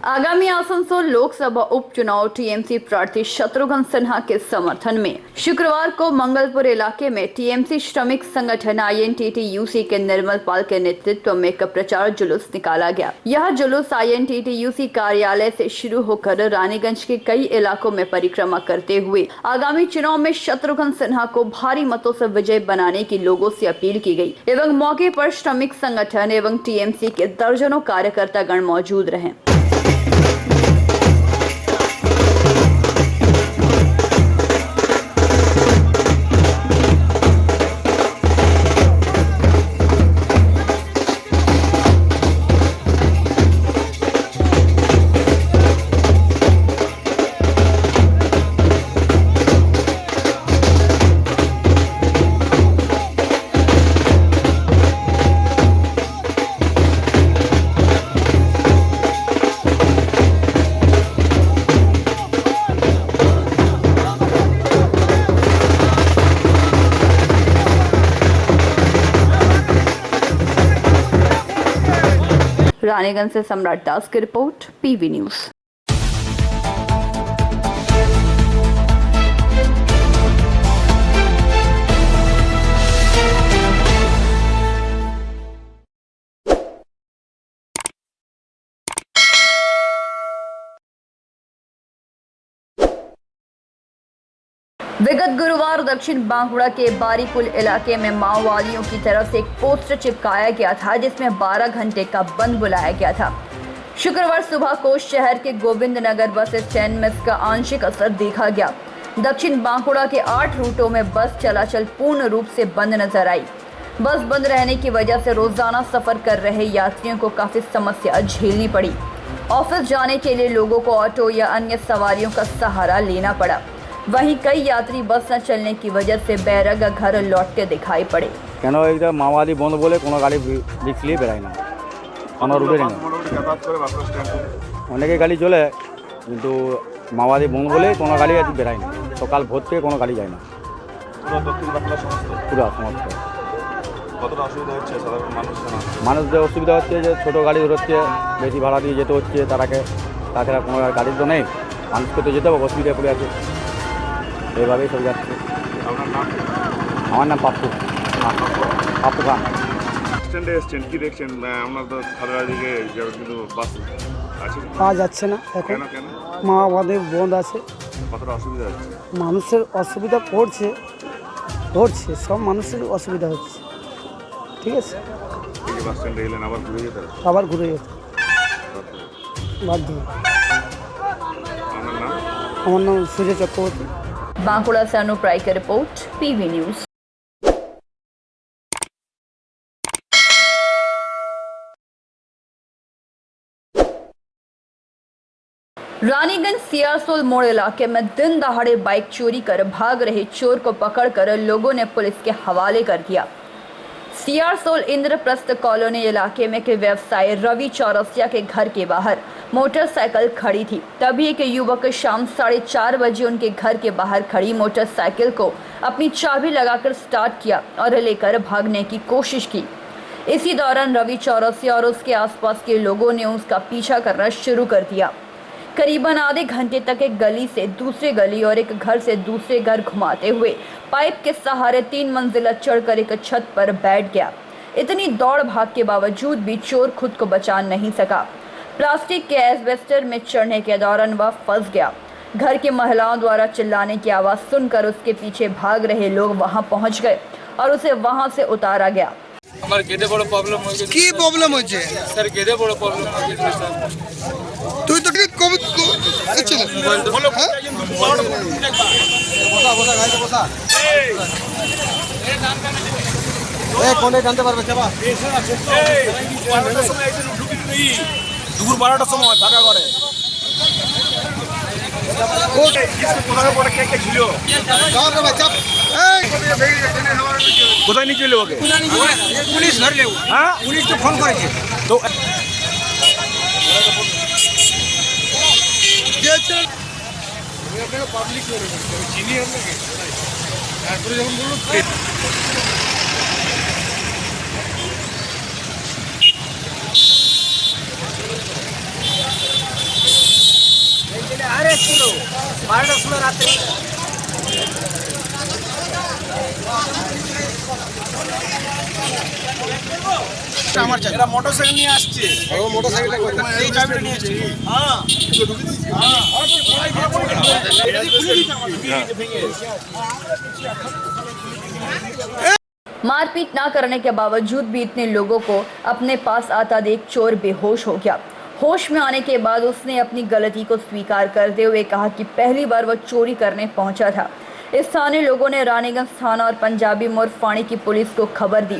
आगामी आसनसोल लोकसभा उपचुनाव टीएमसी प्रार्थी शत्रुघ्न सिन्हा के समर्थन में शुक्रवार को मंगलपुर इलाके में टीएमसी श्रमिक संगठन आईएनटीटीयूसी के निर्मल पाल के नेतृत्व में एक प्रचार जुलूस निकाला गया। यह जुलूस आईएनटीटीयूसी कार्यालय से शुरू होकर रानीगंज के कई इलाकों में परिक्रमा करते हुए आगामी चुनाव में शत्रुघ्न सिन्हा को भारी मतों से विजय बनाने की लोगों से अपील की गई एवं मौके पर श्रमिक संगठन एवं टीएमसी के दर्जनों कार्यकर्ता गण मौजूद रहे। रानीगंज से सम्राट दास की रिपोर्ट, पीवी न्यूज। विगत गुरुवार दक्षिण बांकुड़ा के बारीपुल इलाके में माओवादियों की तरफ से एक पोस्टर चिपकाया गया था जिसमें 12 घंटे का बंद बुलाया गया था। शुक्रवार सुबह को शहर के गोविंद नगर बस स्टैंड में इसका आंशिक असर देखा गया। दक्षिण बांकुड़ा के 8 रूटों में बस चलाचल पूर्ण रूप से बंद नजर आई। बस बंद रहने की वजह से रोजाना सफर कर रहे यात्रियों को काफी समस्या झेलनी पड़ी। ऑफिस जाने के लिए लोगों को ऑटो या अन्य सवारियों का सहारा लेना पड़ा। वहीं कई यात्री बस न चलने की वजह से बैरगा घर लौटते दिखाई पड़े। কেন এইটা মাওবাদী বন্ধ বলে কোনো গাড়ি রিক্সলি বেরায় না, কোনো রুটে নেই। অনেকে গাড়ি চলে কিন্তু মাওবাদী বন্ধ বলে কোনো গাড়ি আজ বেরায় না। সকাল ভোর থেকে কোনো গাড়ি যায় না, পুরো সমস্ত। কতটা অসুবিধা হচ্ছে সাধারণ মানুষদের অসুবিধা হচ্ছে যে ছোটো গাড়ি ধরছে, বেশি ভাড়া দিয়ে যেতে হচ্ছে তারাকে, তাছাড়া কোনো গাড়ি তো নেই, মানুষকে তো যেতে হবে, অসুবিধা পড়ে আছে, এইভাবেই সব যাচ্ছে। আপনার নাম? আমার নাম পাপ্পু খান। স্ট্যান্ডে এসছেন, কি দেখছেন? আপনার তো খাদড়া দিকে কিন্তু বাস আছে, পাওয়া যাচ্ছে না এখন। কেন? মাওবাদী বন্ধ আছে। কতটা অসুবিধা হচ্ছে? মানুষের অসুবিধা পড়ছে, সব মানুষের অসুবিধা হচ্ছে। ঠিক আছে, এই যে বাস স্ট্যান্ডে এলেন আবার ঘুরে যেতে হবে? আবার ঘুরে যেতে বাধ্য। আপনার নাম? আমার নাম সুজয় চক্রবর্তী। बांकुड़ा से अनूप राय की report, PV news. Raniganj Siarsol मोड़ इलाके में दिन दहाड़े बाइक चोरी कर भाग रहे चोर को पकड़कर लोगों ने पुलिस के हवाले कर दिया। सियारसोल इंद्रप्रस्थ कॉलोनी इलाके में के व्यवसायी रवि चौरसिया के घर के बाहर मोटरसाइकिल खड़ी थी। तभी एक युवक शाम 4:30 बजे उनके घर के बाहर खड़ी मोटरसाइकिल को अपनी चाबी लगाकर स्टार्ट किया और लेकर भागने की कोशिश की। इसी दौरान रवि चौरसिया और उसके आसपास के लोगों ने उसका पीछा करना शुरू कर दिया। करीबन आधे घंटे तक एक गली से दूसरे गली और एक घर से दूसरे घर घुमाते हुए पाइप के सहारे 3 मंजिला चढ़कर एक छत पर बैठ गया। इतनी दौड़ भाग के बावजूद भी चोर खुद को बचा नहीं सका। प्लास्टिक के एस्बेस्टर में चढ़ने के दौरान वह फंस गया। घर की महिलाओं द्वारा चिल्लाने की आवाज़ सुनकर उसके पीछे भाग रहे लोग वहां पहुंच गए और उसे वहां से उतारा गया। আমার কেটে বড় প্রবলেম হয়েছে। কি প্রবলেম হচ্ছে স্যার? কেটে বড় প্রবলেম হয়েছে স্যার। তুই তো ঠিক কোভিড ছিল। বসা বসা গাইতে বসা। এই কোনে জানতে পারবে চাবা? দুপুর 12টার সময় ফাঁকা করে। কোথায় নিয়ে চলে ওকে? পুলিশ ধরলে। হ্যাঁ, পুলিশ তো ফোন করেছে তো পাবলিক চিনি আপনাকে তারপরে যখন বললো আমার চাই। এরা মোটরসাইকেল নিয়ে আসছে। ও মোটরসাইকেলটা কোথায়? এই চাবিটা নিয়ে আসছে। হ্যাঁ। मारपीट न करने के बावजूद भी इतने लोगों को अपने पास आता देख चोर बेहोश हो गया। होश में आने के बाद उसने अपनी गलती को स्वीकार करते हुए कहा कि पहली बार वह चोरी करने पहुंचा था। स्थानीय लोगों ने रानीगंज थाना और पंजाबी मोड़ फाणी की पुलिस को खबर दी,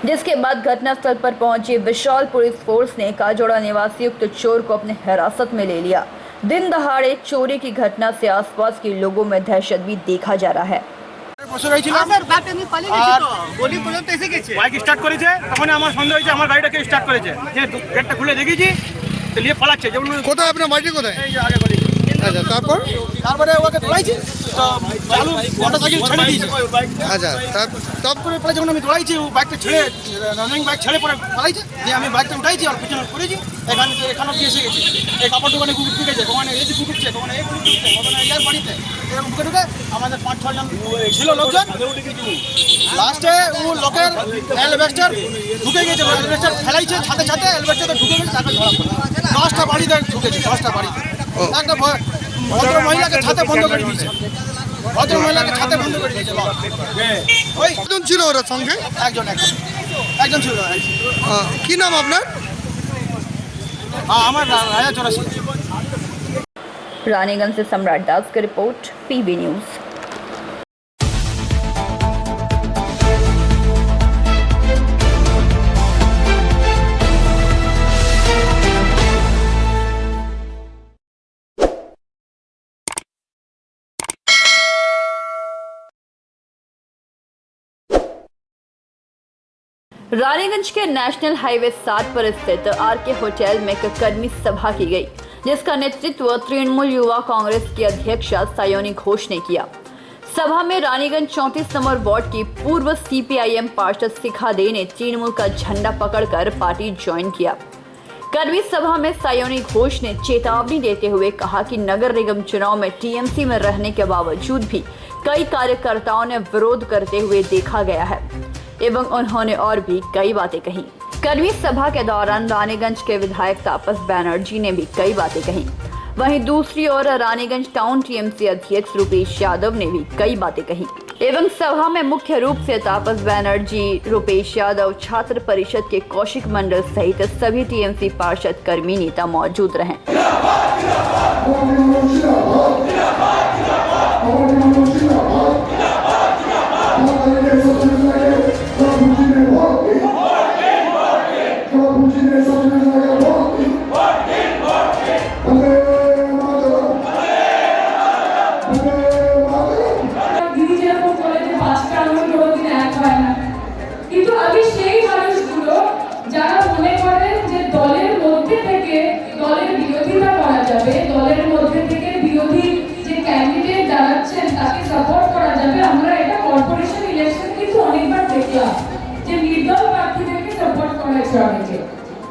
जिसके बाद घटनास्थल पर पहुंची विशाल पुलिस फोर्स ने काजोड़ा निवासी उक्त चोर को अपने हिरासत में ले लिया। दिन दहाड़े चोरी की घटना से आसपास के लोगों में दहशत भी देखा जा रहा है। বসে রয়েছিলাম আর বাইক স্টার্ট করেছে, তখন আমার সন্দেহ হয়েছে আমার গাড়িটাকে স্টার্ট করেছে, যে গেটটা খুলে দেখেছি তো নিয়ে পালাচ্ছে। যেমন কোথায় আপনার বাড়ি কোথায়? এই যে আগে বলি। আচ্ছা, তারপরে ওকে ধরাইছি তো চালু মোটরসাইকেল ছেড়ে দিয়েছে। আচ্ছা, তারপরে পরে যখন আমি ধরাইছি ও বাইকটা ছেড়ে রানিং বাইক ছেড়ে পরে পালাইছে, দিয়ে আমি বাইকটা উঠাইছি আর পিছনে করেছি। এখানে দিয়ে এসে গেছি। এই কাপড় দোকানে কুকুর ঢুকেছে, ওখানে এই যে কুকুরছে, ওখানে এই কুকুর ঢুকছে, ওখানে ইয়ার বাড়িতে এরকম ঢুকে আমাদের 5-6 জন ছিল লোকজন। লাস্টে ও লোকের এলভেস্টার ঢুকে গেছে, এলভেস্টার ফেলাইছে ছাতে ছাতে, এলভেস্টারে ঢুকে গেছে, তাকে ধরা পড়ে 10টা বাড়িতে ঢুকেছে, 10টা বাড়িতে। একটা ভদ্র মহিলাকে ছাতে বন্ধ করে দিয়েছে, ভদ্র মহিলাকে ছাতে বন্ধ করে দিয়েছে। ওই কজন ছিল ওরা সঙ্গে? একজন ছিল। কি নাম আপনার? हाँ আমার রায়া 84। रानीगंज से सम्राट दास की रिपोर्ट, पीबी न्यूज़। रानीगंज के नेशनल हाईवे 7 पर स्थित आरके होटल में एक कर्मी सभा की गई, जिसका नेतृत्व तृणमूल युवा कांग्रेस की अध्यक्षा सायोनी घोष ने किया। सभा में रानीगंज 34 नंबर वार्ड की पूर्व सीपीआईएम पार्षद शिखा दे ने तृणमूल का झंडा पकड़कर पार्टी ज्वाइन किया। कर्मी सभा में सायोनी घोष ने चेतावनी देते हुए कहा कि नगर निगम चुनाव में टीएमसी में रहने के बावजूद भी कई कार्यकर्ताओं ने विरोध करते हुए देखा गया है एवं उन्होंने और भी कई बातें कही। कर्मी सभा के दौरान रानीगंज के विधायक तापस बैनर्जी ने भी कई बातें कही। वहीं दूसरी ओर रानीगंज टाउन टीएमसी अध्यक्ष रुपेश यादव ने भी कई बातें कही एवं सभा में मुख्य रूप से तापस बैनर्जी, रुपेश यादव, छात्र परिषद के कौशिक मंडल सहित सभी टीएमसी पार्षद कर्मी नेता मौजूद रहे।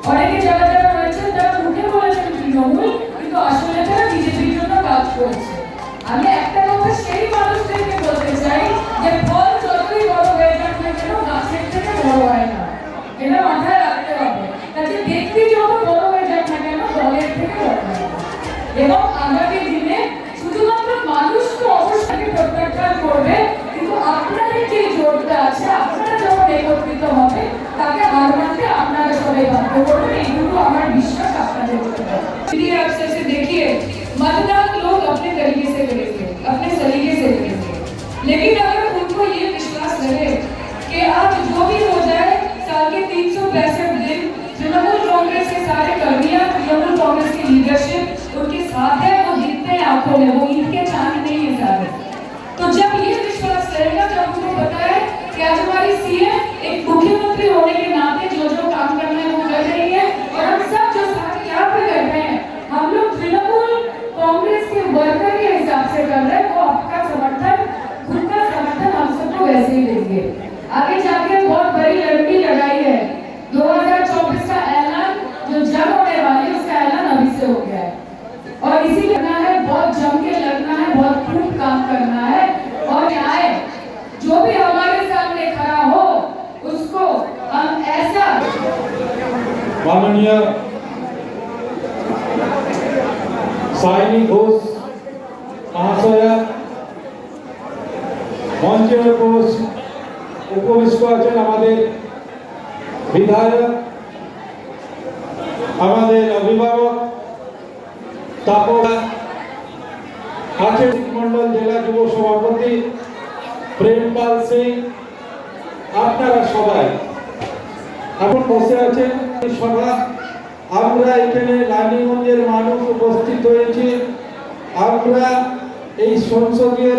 অনেকে যারা যারা রয়েছেন তারা মুখে বলেছেন তৃণমূল, কিন্তু আসলে তারা বিজেপির জন্য কাজ করেছে। আমি একটা কথা সেই মানুষদেরকে বলতে চাই যে ফল যতই বড় হয়ে যাক না কেন গাছের থেকে বড় হয় না, এটা মাথায় রাখতে হবে। কাজে ব্যক্তি যত বড় হয়ে যাক না কেন দলের থেকে বড় হয় না। এবং আগামী দিনে শুধুমাত্র মানুষকে অবশ্যই প্রত্যাখ্যান করবে, কিন্তু আপনাদের যে জোরটা আছে আপনারা যখন একত্রিত হবে তাকে হার মানতে আপনারা সবাই বাধ্য করবেন, এইটুকু আমার বিশ্বাস আপনাদের উপর। से देखिए मतदान लोग अपने तरीके से करेंगे, अपने सलीके से करेंगे, लेकिन अगर उनको ये विश्वास रहे कि अब जो भी हो जाए साल के 365 दिन तृणमूल कांग्रेस के सारे कर्मियां, तृणमूल कांग्रेस की लीडरशिप उनके साथ है, वो दिखते हैं आंखों में, वो इनके चांद नहीं है सारे। तो जब ये विश्वास रहेगा, जब उनको पता है कि आज हमारी सीएम एक मुख्यमंत्री होने के नाते जो जो काम करना है वो कर रही है, और हम सब जो सारे यहाँ पे कर रहे हैं हम लोग तृणमूल कांग्रेस के वर्कर के हिसाब से कर रहे हैं, वो आपका समर्थन, खुद का समर्थन हम सबको वैसे ही देंगे। आगे जाके बहुत बड़ी माननीय साइनी घोष महाशया मंचे उपविष्ट आছেন আমাদের বিধায়ক আমাদের অভিভাবক তাপরা আছেন মন্ডল জেলা যুব সভাপতি প্রেমপাল সিং আপনারা সবাই এখন বসে আছেন সভা আমরা এখানে রানীগঞ্জের মানুষ উপস্থিত হয়েছি আমরা এই সংসদীয়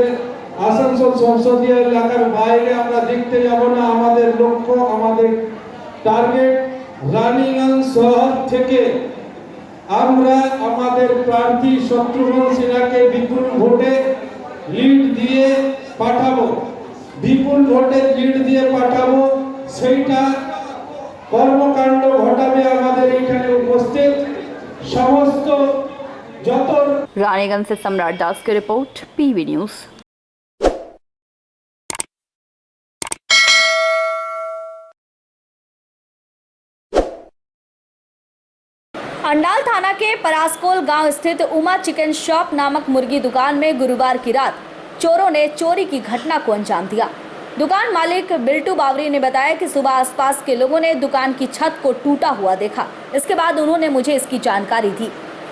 আসানসোল সংসদীয় এলাকার বাইরে আমরা দেখতে যাব না আমাদের লক্ষ্য আমাদের টার্গেট রানীগঞ্জ শহর থেকে আমরা আমাদের প্রার্থী শত্রুঘ্ন সিনহাকে বিপুল ভোটে লিড দিয়ে পাঠাবো বিপুল ভোটে লিড দিয়ে পাঠাবো সেইটা কর্মকাণ্ড ঘটাবে আমাদের এখানে উপস্থিত সমস্ত যত रानीगंज से सम्राट दास की रिपोर्ट पीवी न्यूज। अंडाल थाना के परासकोल गांव स्थित उमा चिकन शॉप नामक मुर्गी दुकान में गुरुवार की रात चोरों ने चोरी की घटना को अंजाम दिया। दुकान मालिक बिल्टू बावरी ने बताया कि सुबह आसपास के लोगों ने दुकान की छत को टूटा हुआ देखा। इसके बाद उन्होंने मुझे इसकी जानकारी दी।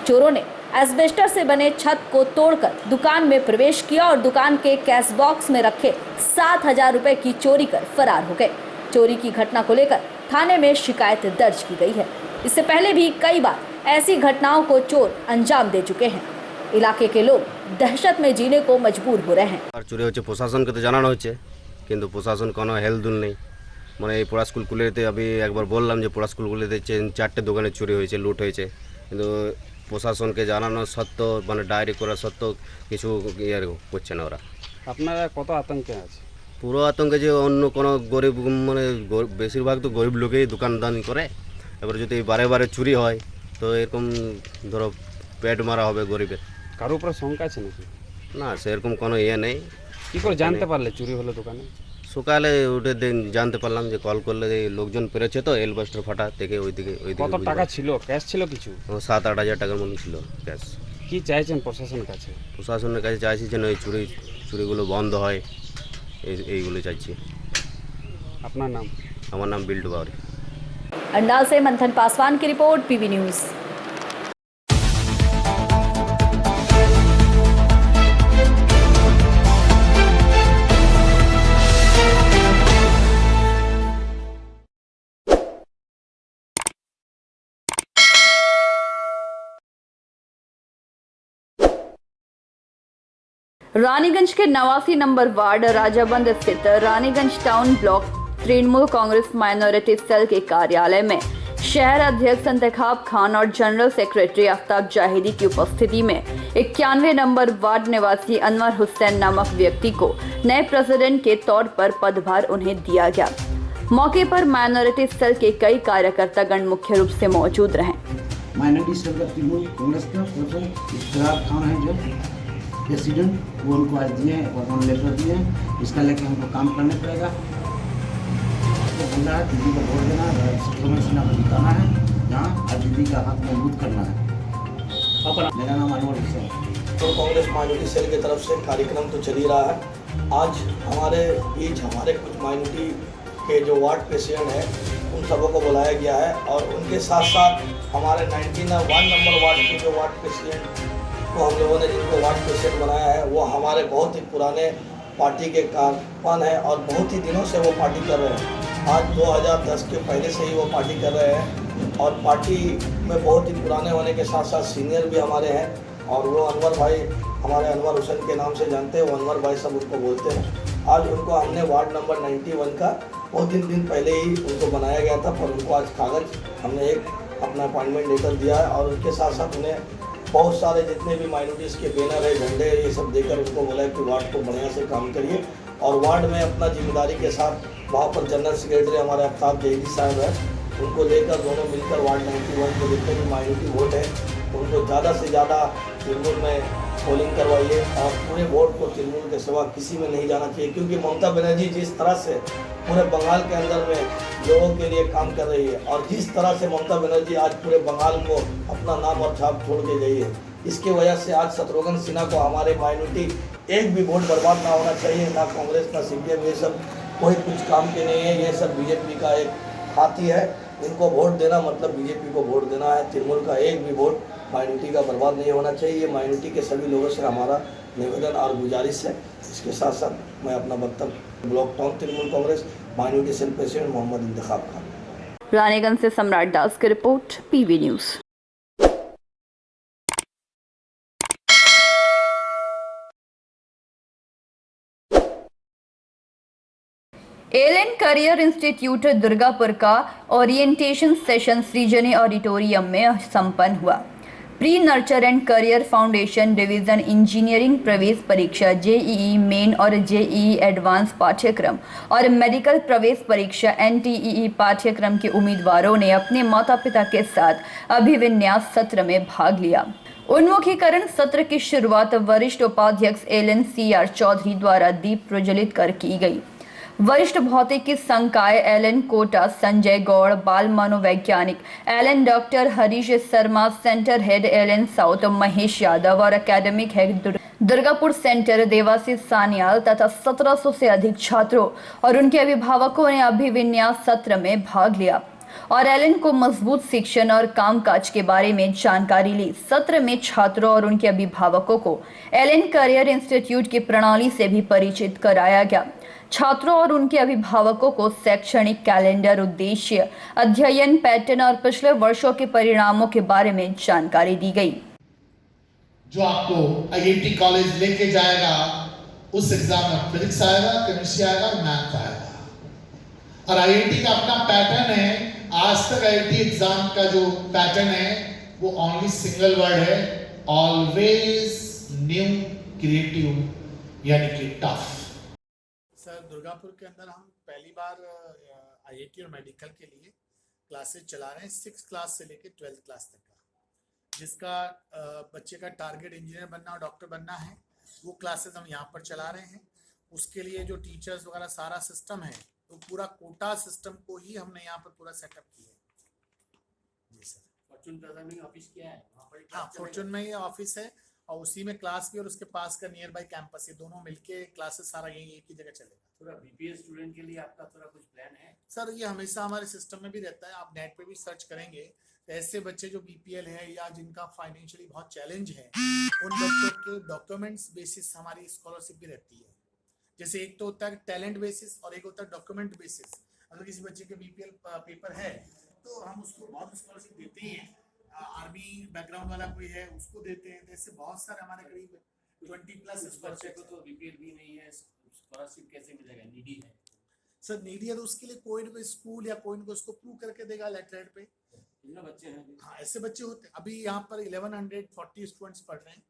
चोरों ने एस्बेस्टर से बने छत को तोड़कर दुकान में प्रवेश किया और दुकान के कैश बॉक्स में रखे 7,000 रुपए की चोरी कर फरार हो गए। चोरी की घटना को लेकर थाने में शिकायत दर्ज की गई है। इससे पहले भी कई बार ऐसी घटनाओं को चोर अंजाम दे चुके हैं। इलाके के लोग दहशत में जीने को मजबूर हो रहे हैं। আর চুরি হচ্ছে প্রশাসনকে তো জানানো হচ্ছে কিন্তু প্রশাসন কোনো হেলদুল নেই মানে এই পড়া স্কুলগুলিতে আমি একবার বললাম যে পড়া স্কুলগুলিতে 4টে দোকানে চুরি হয়েছে লুট হয়েছে কিন্তু প্রশাসনকে জানানো সত্ত্বেও মানে ডায়েরি করা সত্ত্বেও কিছু ইয়ে করছে না ওরা। আপনারা কত আতঙ্কে আছে? পুরো আতঙ্কে যে অন্য কোনো গরিব মানে বেশিরভাগ তো গরিব লোকেই দোকানদানি করে এবার যদি বারে বারে চুরি হয় তো এরকম ধরো পেট মারা হবে গরিবের। কারো উপর শঙ্কা আছে নাকি? না সেরকম কোনো ইয়ে নেই। কি করে জানতে পারলে চুরি হলো দোকানে? সকালে উঠে জানতে পারলাম যে কল করলে এই লোকজন পেরেছে তো এলবাস্টার ফাটা থেকে ওইদিকে কত টাকা ছিল? ক্যাশ ছিল কিছু? 7-8 হাজার টাকার মতো ছিল ক্যাশ। কি চাইছেন প্রশাসনের কাছে? প্রশাসনের কাছে চাইছি যেন এই চুরিগুলো বন্ধ হয় এইগুলো চাইছি। আপনার নাম? আমার নাম বিল্টু বাউরি। अंडाल से मंथन पासवान की रिपोर्ट पीवी न्यूज। रानीगंज के 89 नंबर वार्ड राजाबंद स्थित Raniganj town block Trinamool Congress minority cell के कार्यालय में शहर अध्यक्ष इंतखाब खान और जनरल सेक्रेटरी आफ्ताब जाहिदी की उपस्थिति में 91 नंबर वार्ड निवासी अनवर हुसैन नामक व्यक्ति को नए प्रेसिडेंट के तौर पर पदभार उन्हें दिया गया। मौके पर माइनॉरिटी सेल के कई कार्यकर्तागण मुख्य रूप से मौजूद रहे। माइनॉरिटी सेल का तृणमूल कांग्रेस का इंतखाब खान है जो प्रेसिडेंट, वो उनको आज दिए हैं और उन्होंने लेटर दिए हैं। इसका लेके हमको काम करना पड़ेगा। तो बोल रहा है दीदी को वोट देना है, शत्रुघ्न सिन्हा को जिताना है, जहाँ आज दीदी का हाथ मजबूत करना है। मेरा नाम अनवर हुसैन। तो कांग्रेस माइनॉरिटी सेल की तरफ से कार्यक्रम तो चल ही रहा है। आज हमारे बीच हमारे कुछ माइनॉरिटी के जो वार्ड प्रेसिडेंट हैं उन सबों को बुलाया गया है और उनके साथ साथ हमारे 91 नंबर वार्ड के जो वार्ड प्रेसिडेंट को हम लोगों ने जिनको वार्ड प्रेसिडेंट बनाया है वो हमारे बहुत ही पुराने पार्टी के कारकुन हैं और बहुत ही दिनों से वो पार्टी कर रहे हैं। आज 2010 के पहले से ही वो पार्टी कर रहे हैं और पार्टी में बहुत ही पुराने होने के साथ साथ सीनियर भी हमारे हैं और वो अनवर भाई हमारे अनवर हुसैन के नाम से जानते हैं, वो अनवर भाई सब उनको बोलते हैं। आज उनको हमने वार्ड नंबर 91 का बहुत दिन पहले ही उनको बनाया गया था पर उनको आज कागज़ हमने एक अपना अपॉइंटमेंट लेकर दिया है और उनके साथ साथ उन्हें बहुत सारे जितने भी माइनॉरिटीज़ के बैनर है, झंडे ये सब देकर उनको बोला है कि वार्ड को बढ़िया से काम करिए और वार्ड में अपना जिम्मेदारी के साथ वहाँ पर जनरल सेक्रेटरी हमारे आफ्ताब जाहिदी साहब है, उनको लेकर दोनों मिलकर वार्ड 91 को जितने भी माइनॉरिटी वोट है उनको ज़्यादा से ज़्यादा तृणमूल में पोलिंग करवाइए और पूरे वोट को तृणमूल के सिवा किसी में नहीं जाना चाहिए, क्योंकि ममता बनर्जी जिस तरह से पूरे बंगाल के अंदर में लोगों के लिए काम कर रही है और जिस तरह से ममता बनर्जी आज पूरे बंगाल को अपना नाम और छाप छोड़ के गई है, इसकी वजह से आज शत्रुघ्न सिन्हा को हमारे माइनॉरिटी एक भी वोट बर्बाद ना होना चाहिए। ना कांग्रेस ना CPM, ये सब कोई कुछ काम के नहीं है, ये सब बीजेपी का एक हाथी है। इनको वोट देना मतलब बीजेपी को वोट देना है। तृणमूल का एक भी वोट माइनॉरिटी का बर्बाद नहीं होना चाहिए। ये माइनॉरिटी के सभी लोगों से हमारा निवेदन और गुजारिश है। इसके साथ साथ मैं अपना वक्तव्य block town Trinamool Congress minority cell president Mohammad Intekhab Khan. Raniganj से सम्राट दास की रिपोर्ट, PV news. Allen career institute Durgapur का ओरिएंटेशन सेशन सृजनी ऑडिटोरियम में संपन्न हुआ। Pre nurture and career foundation division engineering प्रवेश परीक्षा, JEE मेन और JEE एडवांस पाठ्यक्रम और मेडिकल प्रवेश परीक्षा NTEE पाठ्यक्रम के उम्मीदवारों ने अपने माता पिता के साथ अभिविन्यास सत्र में भाग लिया। उन्मुखीकरण सत्र की शुरुआत वरिष्ठ उपाध्यक्ष एलन CR चौधरी द्वारा दीप प्रज्वलित कर की गई। वरिष्ठ भौतिकी संकाय एलन कोटा, संजय गौड़, बाल मनोवैज्ञानिक Allen doctor Harish Sharma, centre head Allen south Mahesh Yadav और academic head Durgapur centre Debashish Sanyal तथा 1700 से अधिक छात्रों और उनके अभिभावकों ने अभिविन्यास सत्र में भाग लिया और एलन को मजबूत शिक्षण और कामकाज के बारे में जानकारी ली। सत्र में छात्रों और उनके अभिभावकों को एलन करियर इंस्टीट्यूट की प्रणाली से भी परिचित कराया गया। छात्रों और उनके अभिभावकों को शैक्षणिक कैलेंडर, उद्देश्य, अध्ययन पैटर्न और पिछले वर्षों के परिणामों के बारे में जानकारी दी गई। जो आपको IIT कॉलेज लेके जाएगा, उस एग्जाम में फिजिक्स आएगा, केमिस्ट्री आएगा, मैथ आएगा। और IIT का अपना पैटर्न है। आज तक IIT एग्जाम का जो पैटर्न है वो ओनली सिंगल वर्ड है, ऑलवेज न्यू, क्रिएटिव, यानी कि टफ। सर, दुर्गापुर के अंदर हम पहली बार IIT और मेडिकल के लिए क्लासेस चला रहे हैं, 6th क्लास से लेकर 12th क्लास तक का, जिसका बच्चे का टारगेट इंजीनियर बनना और डॉक्टर बनना है। वो क्लासेस हम यहाँ पर चला रहे हैं। उसके लिए जो टीचर्स वगैरह सारा सिस्टम है, तो पूरा कोटा सिस्टम को ही हमने यहाँ पर पूरा सेटअप किया है। जी सर। फॉर्चून प्लाजा में ऑफिस किया है? हाँ, फॉर्चून में ही ऑफिस है और उसी में क्लास भी और उसके पास का नियर बाई कैंपस, ये दोनों मिलके क्लासेस सारा यही एक ही जगह चलेगा। थोड़ा BPS स्टूडेंट के लिए आपका थोड़ा कुछ प्लान है? सर, ये हमेशा हमारे सिस्टम में भी रहता है। आप नेट पे भी सर्च करेंगे तो ऐसे बच्चे जो BPL है या जिनका फाइनेंशियली बहुत चैलेंज है, उन बच्चों के डॉक्यूमेंट्स बेसिस हमारी स्कॉलरशिप भी रहती है। जैसे एक तो होता है टैलेंट बेसिस और एक होता है डॉक्यूमेंट बेसिस। अगर किसी बच्चे के BPL पेपर है तो हम उसको बहुत स्कॉलरशिप देते ही हैं। आर्मी बैकग्राउंड वाला कोई है उसको देते हैं। ऐसे बहुत सारे हमारे करीब 20+ बच्चे को तो BPL भी नहीं है, स्कॉलरशिप कैसे मिलेगा? नीडी है सर। नीडी है तो उसके लिए कोई ना स्कूल या कोई ना उसको प्रूव करके देगा लेटरेट पे। कितने बच्चे हैं? हाँ, ऐसे बच्चे होते हैं। अभी यहाँ पर 1140 स्टूडेंट्स पढ़ रहे हैं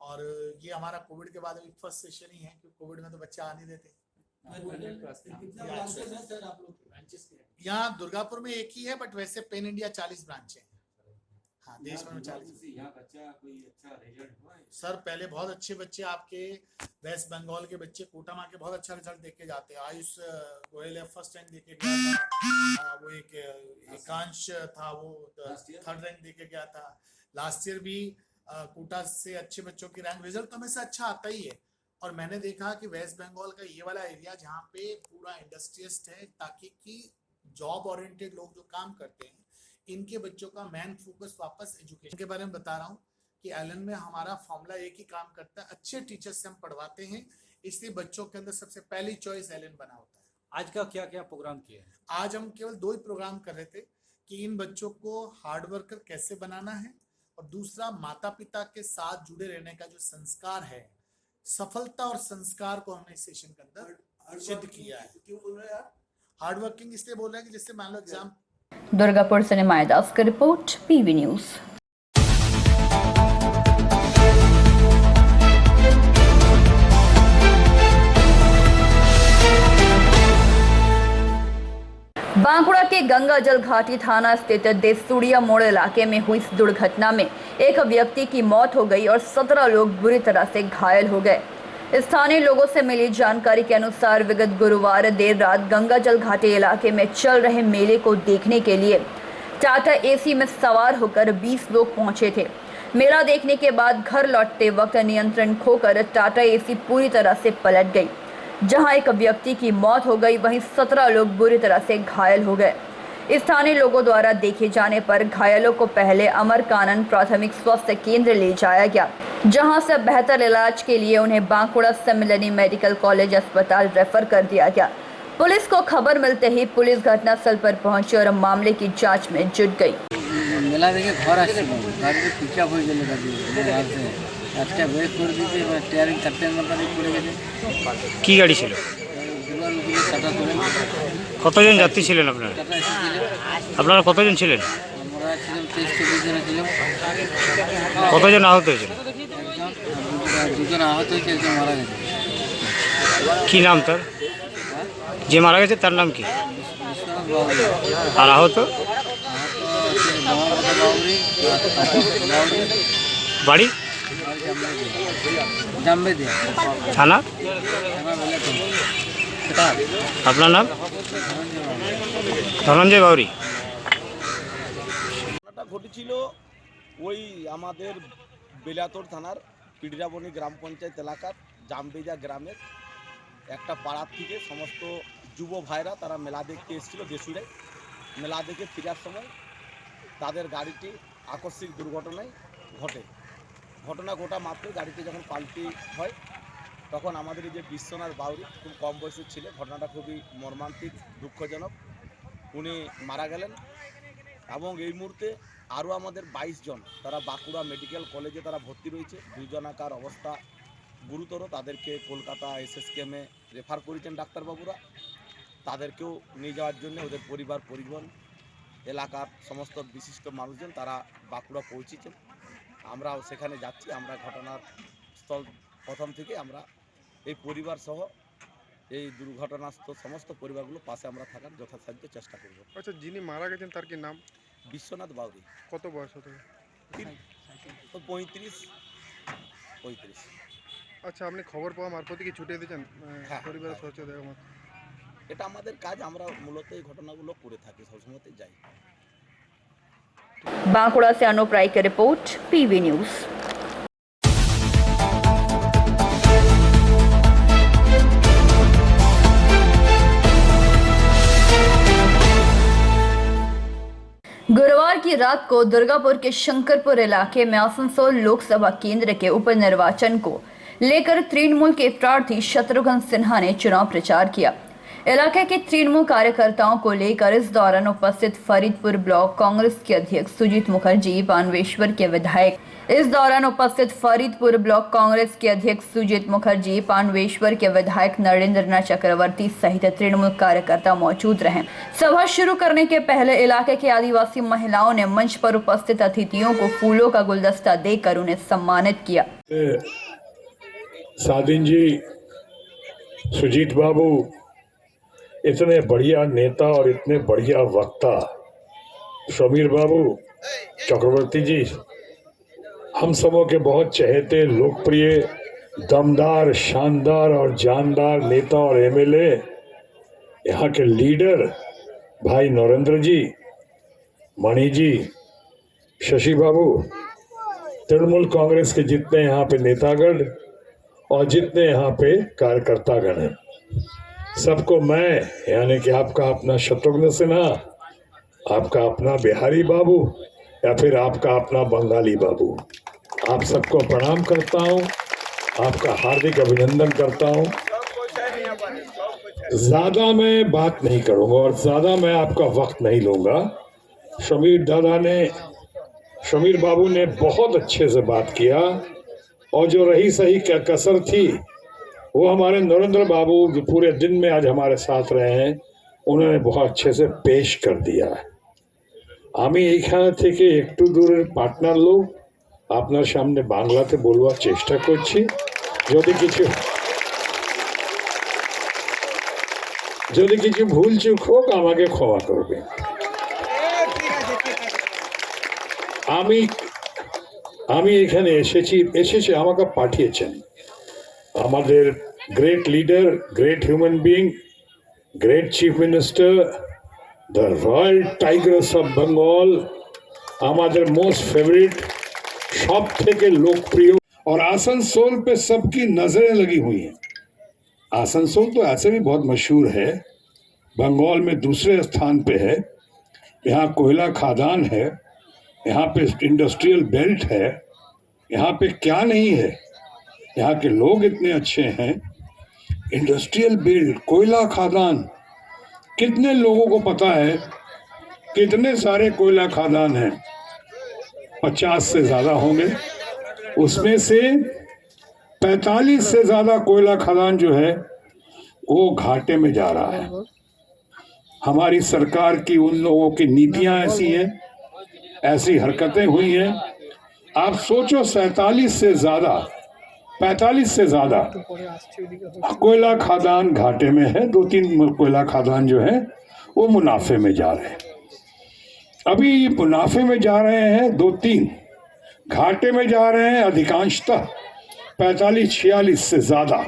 और ये हमारा कोविड के बाद अभी फर्स्ट सेशन ही है, क्योंकि कोविड में तो बच्चे आ नहीं देते। यहाँ दुर्गापुर में एक ही है, बट वैसे पेन इंडिया 40 ब्रांच है। हाँ, देश भर में 40। यहाँ बच्चा कोई अच्छा रिजल्ट हुआ है? सर, पहले बहुत अच्छे बच्चे आपके वेस्ट बंगाल के बच्चे कोटा में के बहुत अच्छा रिजल्ट देके जाते हैं। आयुष गोयल फर्स्ट रैंक देके गया था। वो एक एकांश था, वो 3rd रैंक देके गया था। लास्ट ईयर भी कोटा से अच्छे बच्चों की रैंक, रिजल्ट तो हमेशा अच्छा आता ही है। और मैंने देखा कि वेस्ट बंगाल का ये वाला एरिया जहाँ पे पूरा इंडस्ट्रियस्ट है, ताकि कि जॉब ओरिएंटेड लोग जो काम करते हैं, इनके बच्चों का मेन फोकस वापस एजुकेशन के बारे में बता रहा हूँ कि एलन में हमारा फॉर्मूला एक ही काम करता है। अच्छे टीचर से हम पढ़वाते हैं, इसलिए बच्चों के अंदर सबसे पहली चॉइस एलन बना होता है। आज का क्या क्या प्रोग्राम किया है? आज हम केवल 2 ही प्रोग्राम कर रहे थे कि इन बच्चों को हार्ड वर्कर कैसे बनाना है, और दूसरा माता पिता के साथ जुड़े रहने का जो संस्कार है, सफलता और संस्कार को हमने इस सेशन के अंदर सिद्ध किया है। क्यों बोल रहे हैं आप हार्ड वर्किंग? इसलिए बोल रहे हैं कि जिससे मान लो एग्जाम। दुर्गापुर से निमाय दास की रिपोर्ट, PV न्यूज़। बांकुड़ा के गंगा जल घाटी थाना स्थित देसूड़िया मोड़ इलाके में हुई इस दुर्घटना में एक व्यक्ति की मौत हो गई और 17 लोग बुरी तरह से घायल हो गए। स्थानीय लोगों से मिली जानकारी के अनुसार विगत गुरुवार देर रात गंगा जल घाटी इलाके में चल रहे मेले को देखने के लिए टाटा एसी में सवार होकर 20 लोग पहुंचे थे। मेला देखने के बाद घर लौटते वक्त नियंत्रण खोकर टाटा एसी पूरी तरह से पलट गई, जहां एक व्यक्ति की मौत हो गई, वहीं 17 लोग बुरी तरह से घायल हो गए। स्थानीय लोगों द्वारा देखे जाने पर घायलों को पहले अमरकानन प्राथमिक स्वास्थ्य केंद्र ले जाया गया, जहां से बेहतर इलाज के लिए उन्हें बांकुड़ा सम्मिलनी मेडिकल कॉलेज अस्पताल रेफर कर दिया गया। पुलिस को खबर मिलते ही पुलिस घटनास्थल पर पहुंची और मामले की जांच में जुट गई। मेला देखे घर गाड़ी पिकअप हो गए আজকে ব্রেক করে দিয়েছে, এবার টিয়ারিং চারটে নাম্বারে পড়ে গেছে। কি গাড়ি ছিল? টাটা করে। কতজন যাত্রী ছিলেন আপনারা? টাটা এসেছিল। আপনারা কতজন ছিলেন? আমরা ছিলাম 23-24 জন ছিলাম। কতজন আহত হয়েছেন? দুজন আহত হয়েছে, একজন মারা গেছে। কি নাম তার? যে মারা গেছে তার নাম কি? আর আহত? বাড়ি? থানা? আপনার নাম? ধনঞ্জয় বাউরি। ঘটনাটা ঘটেছিল ওই আমাদের বেলাতোর থানার পিডিরাবনি গ্রাম পঞ্চায়েত এলাকার জামবেজা গ্রামের একটা পাড়ার থেকে সমস্ত যুব ভাইরা তারা মেলা দেখতে এসেছিল দেশুড়ায়। মেলা দেখে ফেরার সময় তাদের গাড়িটি আকস্মিক দুর্ঘটনায় ঘটে। ঘটনা ঘটা মাত্র গাড়িতে যখন পাল্টি হয় তখন আমাদের এই যে বিশ্বনাথ বাউরি খুব কম বয়সের ছিল, ঘটনাটা খুবই মর্মান্তিক দুঃখজনক, উনি মারা গেলেন। এবং এই মুহূর্তে আরও আমাদের 22 জন তারা বাঁকুড়া মেডিকেল কলেজে তারা ভর্তি রয়েছে। 2 জনাকার অবস্থা গুরুতর, তাদেরকে কলকাতা এসএসকেএমে রেফার করেছেন ডাক্তারবাবুরা। তাদেরকেও নিয়ে যাওয়ার জন্য ওদের পরিবার পরিজন এলাকার সমস্ত বিশিষ্ট মানুষজন তারা বাঁকুড়া পৌঁছেছেন। আমরাও সেখানে যাচ্ছি। আমরা ঘটনার স্থল প্রথম থেকে আমরা এই পরিবার সহ এই দুর্ঘটনাস্থ সমস্ত পরিবারগুলো পাশে আমরা থাকার যথাসাধ্য চেষ্টা করব। আচ্ছা, যিনি মারা গেছেন তার কি নাম? বিশ্বনাথ বাউরি। কত বয়স হতে? 35। আচ্ছা, আপনি খবর পাওয়া মারফতে কি ছুটে দিয়েছেন পরিবারের সহযোগিতা দেওয়া মাত্র? এটা আমাদের কাজ, আমরা মূলত এই ঘটনাগুলো করে থাকি, সবসময়তে যাই। बांकुड़ा से अनुप राय की रिपोर्ट, पीवी न्यूज। गुरुवार की रात को दुर्गापुर के शंकरपुर इलाके में आसनसोल लोकसभा केंद्र के उपनिर्वाचन को लेकर तृणमूल के प्रार्थी शत्रुघ्न सिन्हा ने चुनाव प्रचार किया। इलाके के तृणमूल कार्यकर्ताओं को लेकर इस दौरान उपस्थित फरीदपुर ब्लॉक कांग्रेस के अध्यक्ष सुजीत मुखर्जी, पानवेश्वर के विधायक नरेंद्र चक्रवर्ती सहित तृणमूल कार्यकर्ता मौजूद रहे। सभा शुरू करने के पहले इलाके के आदिवासी महिलाओं ने मंच पर उपस्थित अतिथियों को फूलों का गुलदस्ता देकर उन्हें सम्मानित किया। सादिन जी, सुजीत बाबू इतने बढ़िया नेता और इतने बढ़िया वक्ता, समीर बाबू, चक्रवर्ती जी, हम सबों के बहुत चहेते, लोकप्रिय, दमदार, शानदार और जानदार नेता और एमएलए, यहाँ के लीडर भाई नरेंद्र जी, मणि जी, शशि बाबू, तृणमूल कांग्रेस के जितने यहाँ पे नेतागण और जितने यहाँ पे कार्यकर्तागण हैं, सबको मैं यानी कि आपका अपना शत्रुघ्न सिन्हा, आपका अपना बिहारी बाबू या फिर आपका अपना बंगाली बाबू, आप सबको प्रणाम करता हूं, आपका हार्दिक अभिनंदन करता हूं। ज़्यादा मैं बात नहीं करूंगा और ज़्यादा मैं आपका वक्त नहीं लूंगा। शमीर बाबू ने बहुत अच्छे से बात किया और जो रही सही क्या कसर थी वो हमारे नरेंद्र बाबू जो पूरे दिन में आज हमारे साथ रहे हैं, उन्होंने बहुत अच्छे से पेश कर दिया। আমি এইখানে থেকে একটু দূরের পার্টনার লোক আপনার সামনে বাংলাতে বলবার চেষ্টা করছি। যদি কিছু ভুল চুক হোক আমাকে ক্ষমা করবে। আমি এখানে এসেছি আমাকে পাঠিয়েছেন আমাদের great leader, great human being, great chief minister, the royal tigers of Bengal, আমাদের मोस्ट फेवरेट, सब থেকে लोकप्रिय। और आसनसोल पे सबकी नजरें लगी हुई हैं। आसनसोल तो ऐसे भी बहुत मशहूर है, बंगाल में दूसरे स्थान पे है। यहाँ कोयला खादान है, यहाँ पे इंडस्ट्रियल बेल्ट है, यहाँ पे क्या नहीं है। यहाँ के लोग इतने अच्छे हैं। इंडस्ट्रियल बेल्ट, कोयला खादान, कितने लोगों को पता है कितने सारे कोयला खादान हैं? 50 से ज्यादा होंगे। उसमें से 45 से ज्यादा कोयला खदान जो है वो घाटे में जा रहा है। हमारी सरकार की उन लोगों की नीतियां ऐसी हैं, ऐसी हरकतें हुई हैं। आप सोचो 45 से ज्यादा कोयला खादान घाटे में है, 2-3 कोयला खादान जो है वो मुनाफे में जा रहे हैं। अभी मुनाफे में जा रहे हैं 2-3, घाटे में जा रहे हैं अधिकांशतः 45-46 से ज्यादा।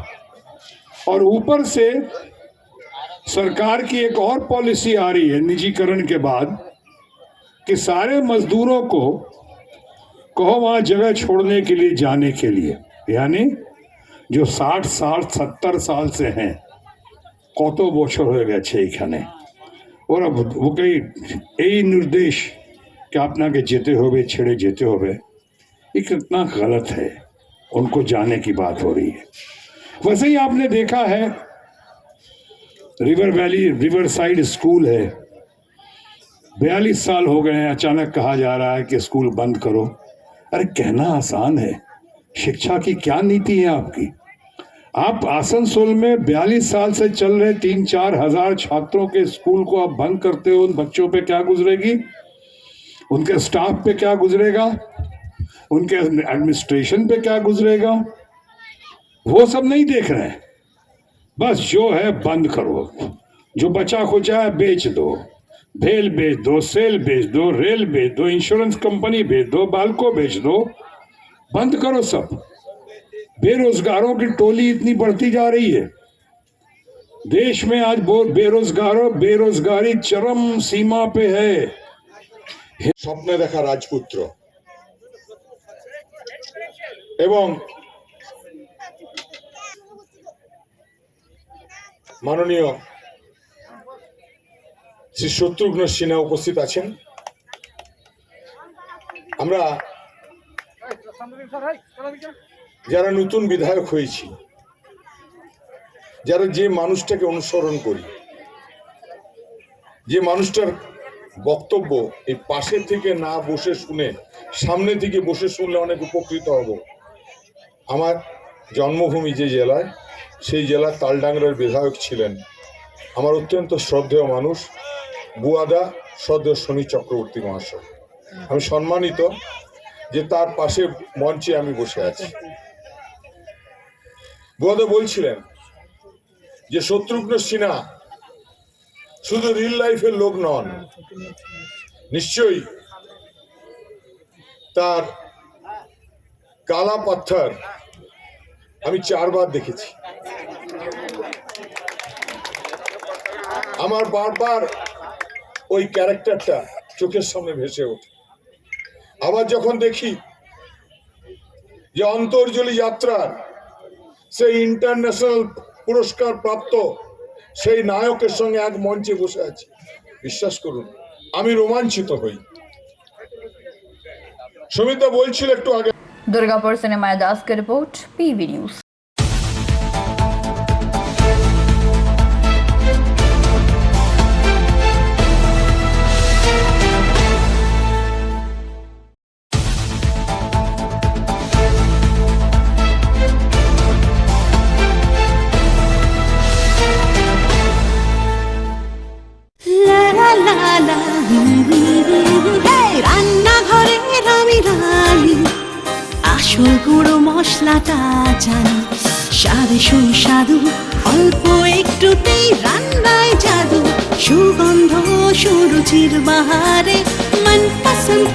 और ऊपर से सरकार की एक और पॉलिसी आ रही है निजीकरण के बाद कि सारे मजदूरों को कहो वहां जगह छोड़ने के लिए जाने के लिए, यानी जो 60-70 साल से हैं, কত বছর হয়ে গেছে এখানে, ওরা ওকে এই निर्देश कि আপনাকে যেতে হবে, ছেড়ে যেতে হবে, ये कितना गलत है। उनको जाने की बात हो रही है। वैसे ही आपने देखा है river valley river side school है, 42 साल हो गए हैं, अचानक कहा जा रहा है कि स्कूल बंद करो। अरे कहना आसान है, शिक्षा की क्या नीति है आपकी? आप आसनसोल में 42 साल से चल रहे 3-4 हजार छात्रों के स्कूल को आप बंद करते हो, उन बच्चों पे क्या गुजरेगी, उनके स्टाफ पे क्या गुजरेगा, उनके एडमिनिस्ट्रेशन पे क्या गुजरेगा, वो सब नहीं देख रहे हैं। बस जो है बंद करो, जो बचा खुचा है बेच दो, भेल बेच दो, सेल बेच दो, रेल बेच दो, इंश्योरेंस कंपनी बेच दो, बाल्को बेच दो, बंद करो सब। बेरोजगारों की टोली इतनी बढ़ती जा रही है देश में, आज बेरोजगारी चरम सीमा पे है। স্বপ্নে দেখা রাজপুত্র এবং মাননীয় শ্রী শত্রুঘ্ন সিনহা উপস্থিত আছেন। আমরা যারা নতুন বিধায়ক হয়েছি, যারা যে মানুষটাকে অনুসরণ করি, যে মানুষটার বক্তব্য এই পাশে থেকে না বসে শুনে সামনে থেকে বসে শুনলে অনেক উপকৃত হব। আমার জন্মভূমি যে জেলায়, সেই জেলার তালডাংরার বিধায়ক ছিলেন আমার অত্যন্ত শ্রদ্ধেয় মানুষ বুয়াদা শ্রদ্ধেয় সমীর চক্রবর্তী মহাশয়। আমি সম্মানিত যে তার পাশে মঞ্চে আমি বসে আছি। বুয়াদা বলছিলেন যে শত্রুঘ্ন সিনহা শুধু রিল লাইফের লোক নন, নিশ্চয়ই তার কালা পাথর আমি 4 বার দেখেছি। আমার বারবার ওই ক্যারেক্টারটা চোখের সামনে ভেসে ওঠে। আবার যখন দেখি যে অন্তর্জলি যাত্রার সেই ইন্টারন্যাশনাল পুরস্কার প্রাপ্ত সেই নায়কের সঙ্গে এক মঞ্চে বসে আছি, বিশ্বাস করুন আমি রোমাঞ্চিত হই। সুমিতা বলছিল একটু আগে। दुर्गापुर से निमाया दास की रिपोर्ट, पीवी न्यूज। আসল গুঁড়ো মশলাটা জানি, স্বাদে সুস্বাদু অল্প একটুতেই রান্নায় জাদু সুগন্ধ সুরুচির বাহারে মনপসন্দ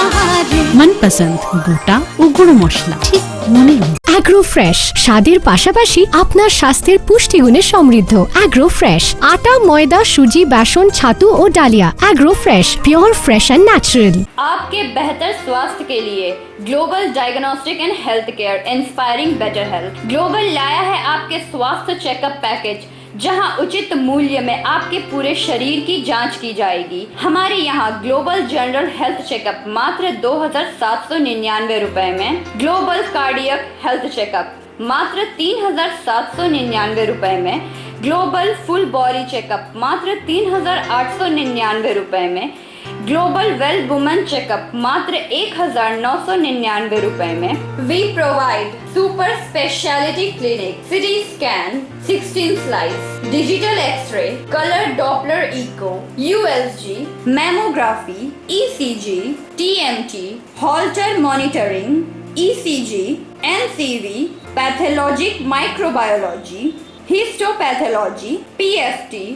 আহারে মনপসন্দ গোটা ও গুঁড়ো মশলা ঠিক মনে অ্যাগ্রো ফ্রেশ স্বাদের পাশাপাশি আপনার স্বাস্থ্যের পুষ্টিগুণে সমৃদ্ধ। অ্যাগ্রো ফ্রেশ আটা ময়দা সুজি बेसन ছাতু ও ডালিয়া। Agro fresh pure fresh and natural. आपके बेहतर स्वास्थ्य के लिए global diagnostic and health care inspiring better health global लाया है आपके स्वास्थ्य चेकअप पैकेज, जहां उचित मूल्य में आपके पूरे शरीर की जांच की जाएगी। हमारे यहां ग्लोबल जनरल हेल्थ चेकअप मात्र 2,799 रुपए में, ग्लोबल कार्डियक हेल्थ चेकअप मात्र 3,799 रुपए में, ग्लोबल फुल बॉडी चेकअप मात्र 3,899 रुपए में, ग्लोबल वेल वुमेन चेकअप मात्र 1,999 रुपए में। We provide super speciality clinic, CT scan, 16 slice, digital X ray, colour Doppler echo, USG, mammography, ECG, TMT, Holter monitoring, ECG, NCV, pathologic microbiology, histopathology, PFT,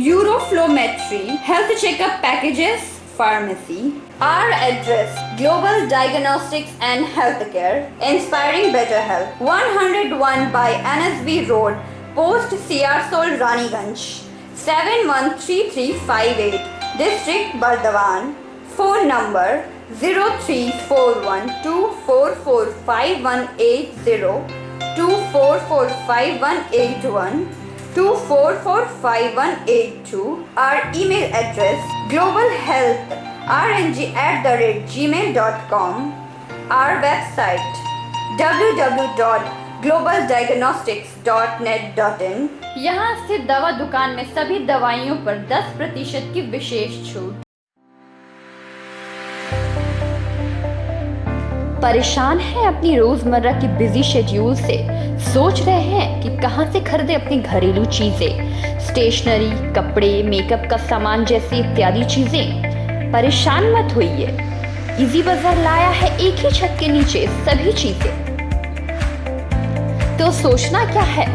uroflowmetry, health checkup packages, pharmacy. Our address: Global Diagnostics and Healthcare, inspiring better health. 101 by NSB Road, Post Siarsol, Raniganj. 713358, District Bardhaman. Phone number 0341244580, 244581, 244582. Our email address: globalhealthrng@gmail.com. Our website: www.globaldiagnostics.net.in. यहाँ स्थित दवा दुकान में सभी दवाइयों पर 10% की विशेष छूट। परेशान है अपनी रोजमर्रा की बिजी शेड्यूल से? सोच रहे हैं कि कहां से खरीदें अपनी घरेलू चीजें, स्टेशनरी, कपड़े, मेकअप का सामान जैसी इत्यादि चीजें? परेशान मत होइए, इजी बाजार लाया है एक ही छत के नीचे सभी चीजें। तो सोचना क्या है,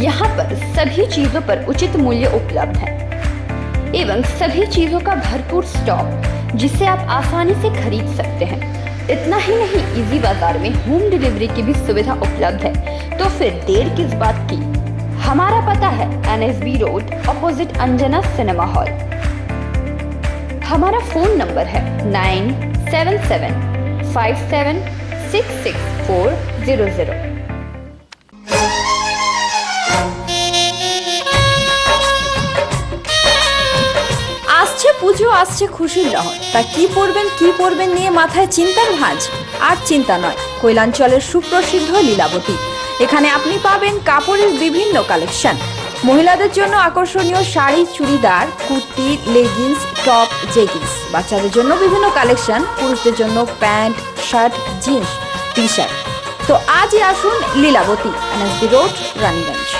यहाँ पर सभी चीजों पर उचित मूल्य उपलब्ध है एवं सभी चीजों का भरपूर स्टॉक, जिसे आप आसानी से खरीद सकते हैं। इतना ही नहीं, इजी बाजार में होम डिलीवरी की भी सुविधा उपलब्ध है। तो फिर देर किस बात की? हमारा पता है NSB road, opposite Anjana cinema hall. हमारा फोन नंबर है 9775766400। আসছে পুজো, আসছে খুশির লহর, তা কি পরবেন নিয়ে মাথায় চিন্তার ভাঁজ। আর চিন্তা নয়, কৈলাঞ্চলের সুপ্রসিদ্ধ লীলাবতী। এখানে আপনি পাবেন কাপড়ের বিভিন্ন কালেকশন, মহিলাদের জন্য আকর্ষণীয় sari, churidar, kurti, leggings, top, jeggings, বাচ্চাদের জন্য বিভিন্ন কালেকশন, পুরুষদের জন্য pant, shirt, jeans, T shirt. তো আজই আসুন লীলাবতী, NSB রোড, রানীগঞ্জ।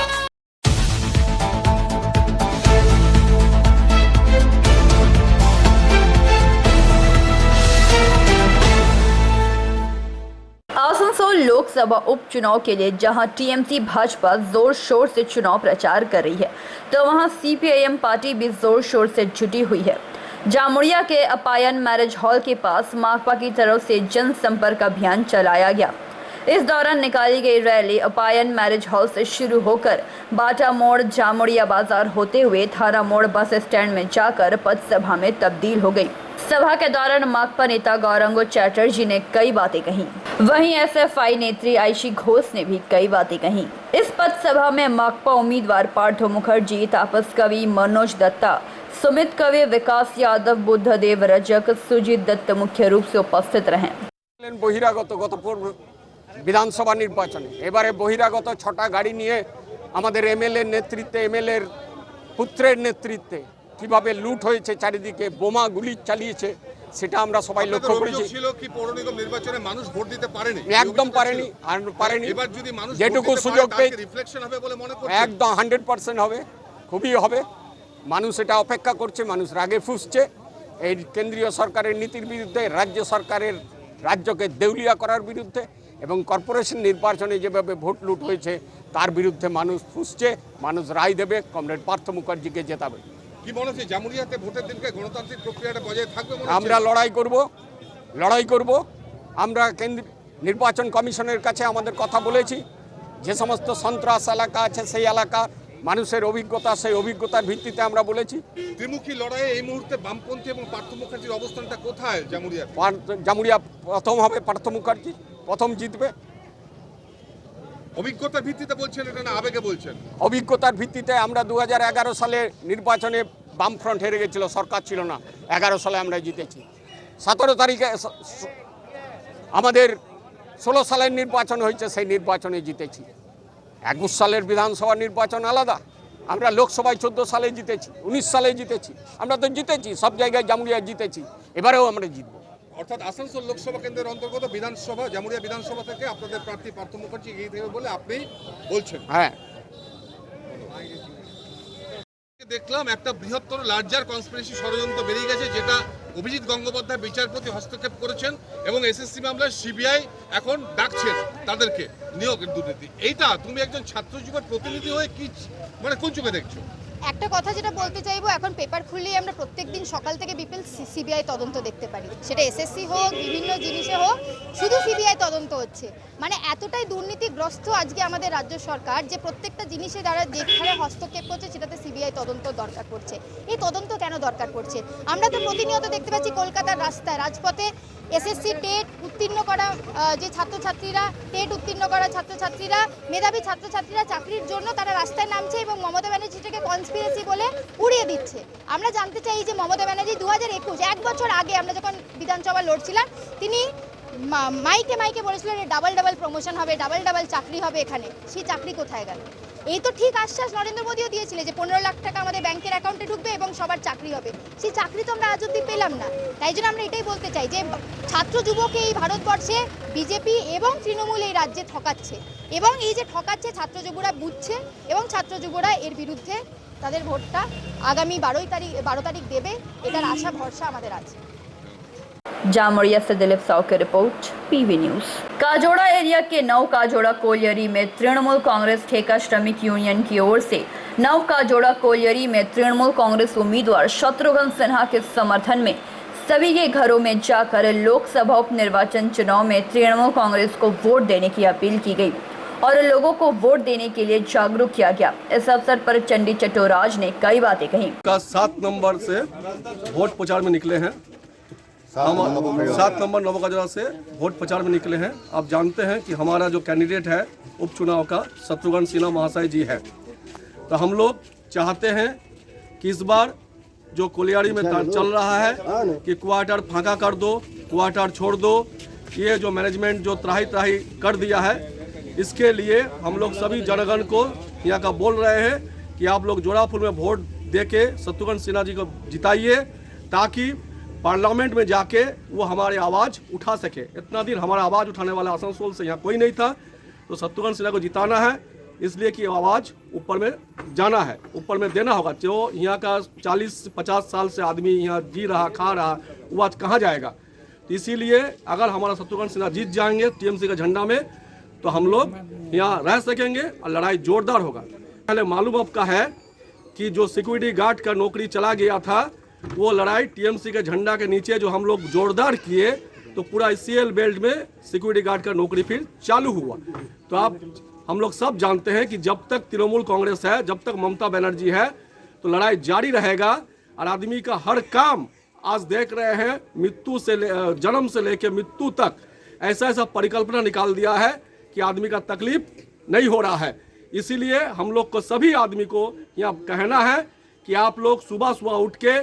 आसनसोल लोकसभा उपचुनाव के लिए जहां टीएमसी भाजपा जोर शोर से चुनाव प्रचार कर रही है, तो वहां सीपीआईएम पार्टी भी जोर शोर से जुटी हुई है। जामुड़िया के अपायन मैरिज हॉल के पास माकपा की तरफ से जनसंपर्क अभियान चलाया गया। इस दौरान निकाली गई रैली अपायन मैरिज हॉल से शुरू होकर बाटा मोड़, जामुड़िया बाजार होते हुए थाना मोड़ बस स्टैंड में जाकर पथ सभा में तब्दील हो गई। सभा के दौरान माकपा नेता गौरंगो चैटर्जी ने कई बातें कहीं, वहीं एसएफआई नेत्री आयशी घोष ने भी कई बातें कहीं। इस पथ सभा में माकपा उम्मीदवार पार्थ मुखर्जी, तापस कवि, मनोज दत्ता, सुमित कवि, विकास यादव, बुद्धदेव रजक, सुजीत दत्त मुख्य रूप से उपस्थित रहे। बहिरागत गत विधानसभा निर्वाचने एबारे बहिरागत 6टा गाड़ी निये आमादेर एमएलए नेतृत्वे, एमएलए पुत्रेर नेतृत्वे কিভাবে লুট হয়েছে, চারিদিকে বোমা গুলি চালিয়েছে, সেটা আমরা সবাই লক্ষ্য করেছি। ছিল কি পৌর নিগম নির্বাচনে মানুষ ভোট দিতে পারেনি? একদম পারেনি, আর পারেনি। এবার যদি মানুষ যেটুকু সুযোগ পেয়ে রিফ্লেকশন হবে বলে মনে করছেন? একদম 100% হবে, খুবই হবে। মানুষ এটা অপেক্ষা করছে, মানুষ রাগে ফুঁসছে এই কেন্দ্রীয় সরকারের নীতির বিরুদ্ধে, রাজ্য সরকারের রাজ্যকে দেউলিয়া করার বিরুদ্ধে। এবং কর্পোরেশন নির্বাচনে যেভাবে ভোট লুট হয়েছে তার বিরুদ্ধে মানুষ ফুঁসছে, মানুষ রায় দেবে, কমরেড পার্থ মুখার্জিকে জেতাবে। কি মনে হচ্ছে জামুরিয়াতে ভোটের দিনকে গণতান্ত্রিক প্রক্রিয়াটা বজায় থাকবে? আমরা লড়াই করব। আমরা নির্বাচন কমিশনের কাছে আমাদের কথা বলেছি, যে সমস্ত সন্ত্রাস এলাকা আছে সেই এলাকার মানুষের অভিজ্ঞতা, সেই অভিজ্ঞতার ভিত্তিতে আমরা বলেছি। ত্রিমুখী লড়াইয়ে এই মুহূর্তে বামপন্থী এবং পার্থ মুখার্জির অবস্থানটা কোথায় জামুরিয়া? জামুরিয়া প্রথম হবে, পার্থ মুখার্জি প্রথম জিতবে। অভিজ্ঞতার ভিত্তিতে বলছেন এটা না আবেগে বলছেন? অভিজ্ঞতার ভিত্তিতে আমরা 2011 সালে নির্বাচনে বামফ্রন্ট হেরে গেছিল, সরকার ছিল না। 11 সালে আমরা জিতেছি। 17 তারিখে আমাদের 16 সালের নির্বাচন হয়েছে, সেই নির্বাচনে জিতেছি। 21 সালের বিধানসভা নির্বাচন আলাদা, আমরা লোকসভায় 14 সালে জিতেছি, 19 সালে জিতেছি। আমরা তো জিতেছি, সব জায়গায় জামুরিয়া জিতেছি, এবারেও আমরা জিতবো। অর্থাৎ আসানসোল লোকসভা কেন্দ্রের অন্তর্গত বিধানসভা, জামুরিয়া বিধানসভা থেকে আপনাদের প্রার্থী পার্থ মুখার্জি এগিয়ে থাকবে বলে আপনি বলছেন? হ্যাঁ। দেখলাম একটা বৃহত্তর লার্জার কনস্পিরেসি ষড়যন্ত্র বেরিয়ে গেছে, যেটা অভিজিৎ গঙ্গোপাধ্যায় বিচারপতি হস্তক্ষেপ করেছেন এবং এসএসসি মামলায় সিবিআই এখন ডাকছেন তাদেরকে নিয়োগের দুর্নীতি। এইটা তুমি একজন ছাত্র যুগের প্রতিনিধি হয়ে কি মানে কোন চোখে দেখছো? একটা কথা যেটা বলতে চাইবো, এখন পেপার খুললেই আমরা প্রত্যেকদিন সকাল থেকে বিকেল সিবিআই তদন্ত দেখতে পারি, সেটা এসএসসি হোক, বিভিন্ন জিনিসে হোক, শুধু সিবিআই তদন্ত হচ্ছে। মানে এতটাই দুর্নীতিগ্রস্ত আজকে আমাদের রাজ্য সরকার যে প্রত্যেকটা জিনিসে যারা যেখানে হস্তক্ষেপ করছে সেটাতে সিবিআই তদন্ত দরকার পড়ছে। এই তদন্ত কেন দরকার পড়ছে? আমরা তো প্রতিনিয়ত দেখতে পাচ্ছি কলকাতার রাস্তায়, রাজপথে এসএসসি টেট উত্তীর্ণ করা যে ছাত্রছাত্রীরা, টেট উত্তীর্ণ করা ছাত্রছাত্রীরা, মেধাবী ছাত্রছাত্রীরা চাকরির জন্য তারা রাস্তায় নামছে এবং মমতা ব্যানার্জিটাকে কনস্পিরেসি বলে উড়িয়ে দিচ্ছে। আমরা জানতে চাই যে মমতা ব্যানার্জি 2021 এক বছর আগে আমরা যখন বিধানসভা লড়ছিলাম, তিনি মাইকে বলেছিলেন ডাবল প্রমোশন হবে, ডাবল চাকরি হবে এখানে। সেই চাকরি কোথায় গেল? এই তো ঠিক আশ্বাস নরেন্দ্র মোদীও দিয়েছিলেন যে 15 লাখ টাকা আমাদের ব্যাংকের অ্যাকাউন্টে ঢুকবে এবং সবার চাকরি হবে। সেই চাকরি তো আমরা আজ অব্দি পেলাম না। তাই জন্য আমরা এটাই বলতে চাই যে ছাত্র যুবকে এই ভারতবর্ষে বিজেপি এবং তৃণমূল এই রাজ্যে ঠকাচ্ছে, এবং এই যে ঠকাচ্ছে ছাত্র যুবরা বুঝছে এবং ছাত্র যুবরা এর বিরুদ্ধে তাদের ভোটটা আগামী 12 তারিখ দেবে, এটার আশা ভরসা আমাদের আছে। जामोरिया से दिलीप साव की रिपोर्ट, पीवी न्यूज। काजोड़ा एरिया के नव काजोड़ा कोलियरी में तृणमूल कांग्रेस ठेका श्रमिक यूनियन की ओर से नव काजोड़ा कोलियरी में तृणमूल कांग्रेस उम्मीदवार शत्रुघ्न सिन्हा के समर्थन में सभी के घरों में जाकर लोकसभा उपनिर्वाचन चुनाव में तृणमूल कांग्रेस को वोट देने की अपील की गई और लोगों को वोट देने के लिए जागरूक किया गया। इस अवसर पर चंडी चट्टोराज ने कई बातें कही। 7 नंबर से वोट प्रचार में निकले हैं, हम 7 नंबर नव काजोड़ा से वोट प्रचार में निकले हैं। आप जानते हैं कि हमारा जो कैंडिडेट है उपचुनाव का शत्रुघ्न सिन्हा महाशय जी है। तो हम लोग चाहते हैं कि इस बार जो कोलियारी में चल रहा है कि क्वार्टर फांका कर दो, क्वार्टर छोड़ दो, ये जो मैनेजमेंट जो त्राही कर दिया है, इसके लिए हम लोग सभी जनगण को यहाँ का बोल रहे हैं कि आप लोग जोड़ाफुल में वोट दे के शत्रुघ्न सिन्हा जी को जिताइए, ताकि पार्लियामेंट में जाके वो हमारी आवाज़ उठा सके। इतना दिन हमारा आवाज़ उठाने वाला आसनसोल से यहाँ कोई नहीं था, तो शत्रुघ्न सिन्हा को जिताना है, इसलिए कि आवाज़ ऊपर में जाना है, ऊपर में देना होगा। जो यहाँ का 40-50 साल से आदमी यहाँ जी रहा खा रहा, वो आज कहाँ जाएगा? तो इसीलिए अगर हमारा शत्रुघ्न सिन्हा जीत जाएंगे टीएमसी का झंडा में, तो हम लोग यहाँ रह सकेंगे और लड़ाई जोरदार होगा। पहले मालूम आपका है कि जो सिक्योरिटी गार्ड का नौकरी चला गया था, वो लड़ाई टीएमसी के झंडा के नीचे जो हम लोग जोरदार किए, तो पूरा सीएल बेल्ट में सिक्योरिटी गार्ड का नौकरी फिर चालू हुआ। तो हम लोग सब जानते हैं कि जब तक तृणमूल कांग्रेस है, जब तक ममता बनर्जी है, तो लड़ाई जारी रहेगा। और आदमी का हर काम आज देख रहे हैं, मृत्यु से जन्म से लेकर मृत्यु तक ऐसा परिकल्पना निकाल दिया है कि आदमी का तकलीफ नहीं हो रहा है। इसीलिए हम लोग को सभी आदमी को यहाँ कहना है कि आप लोग सुबह उठ के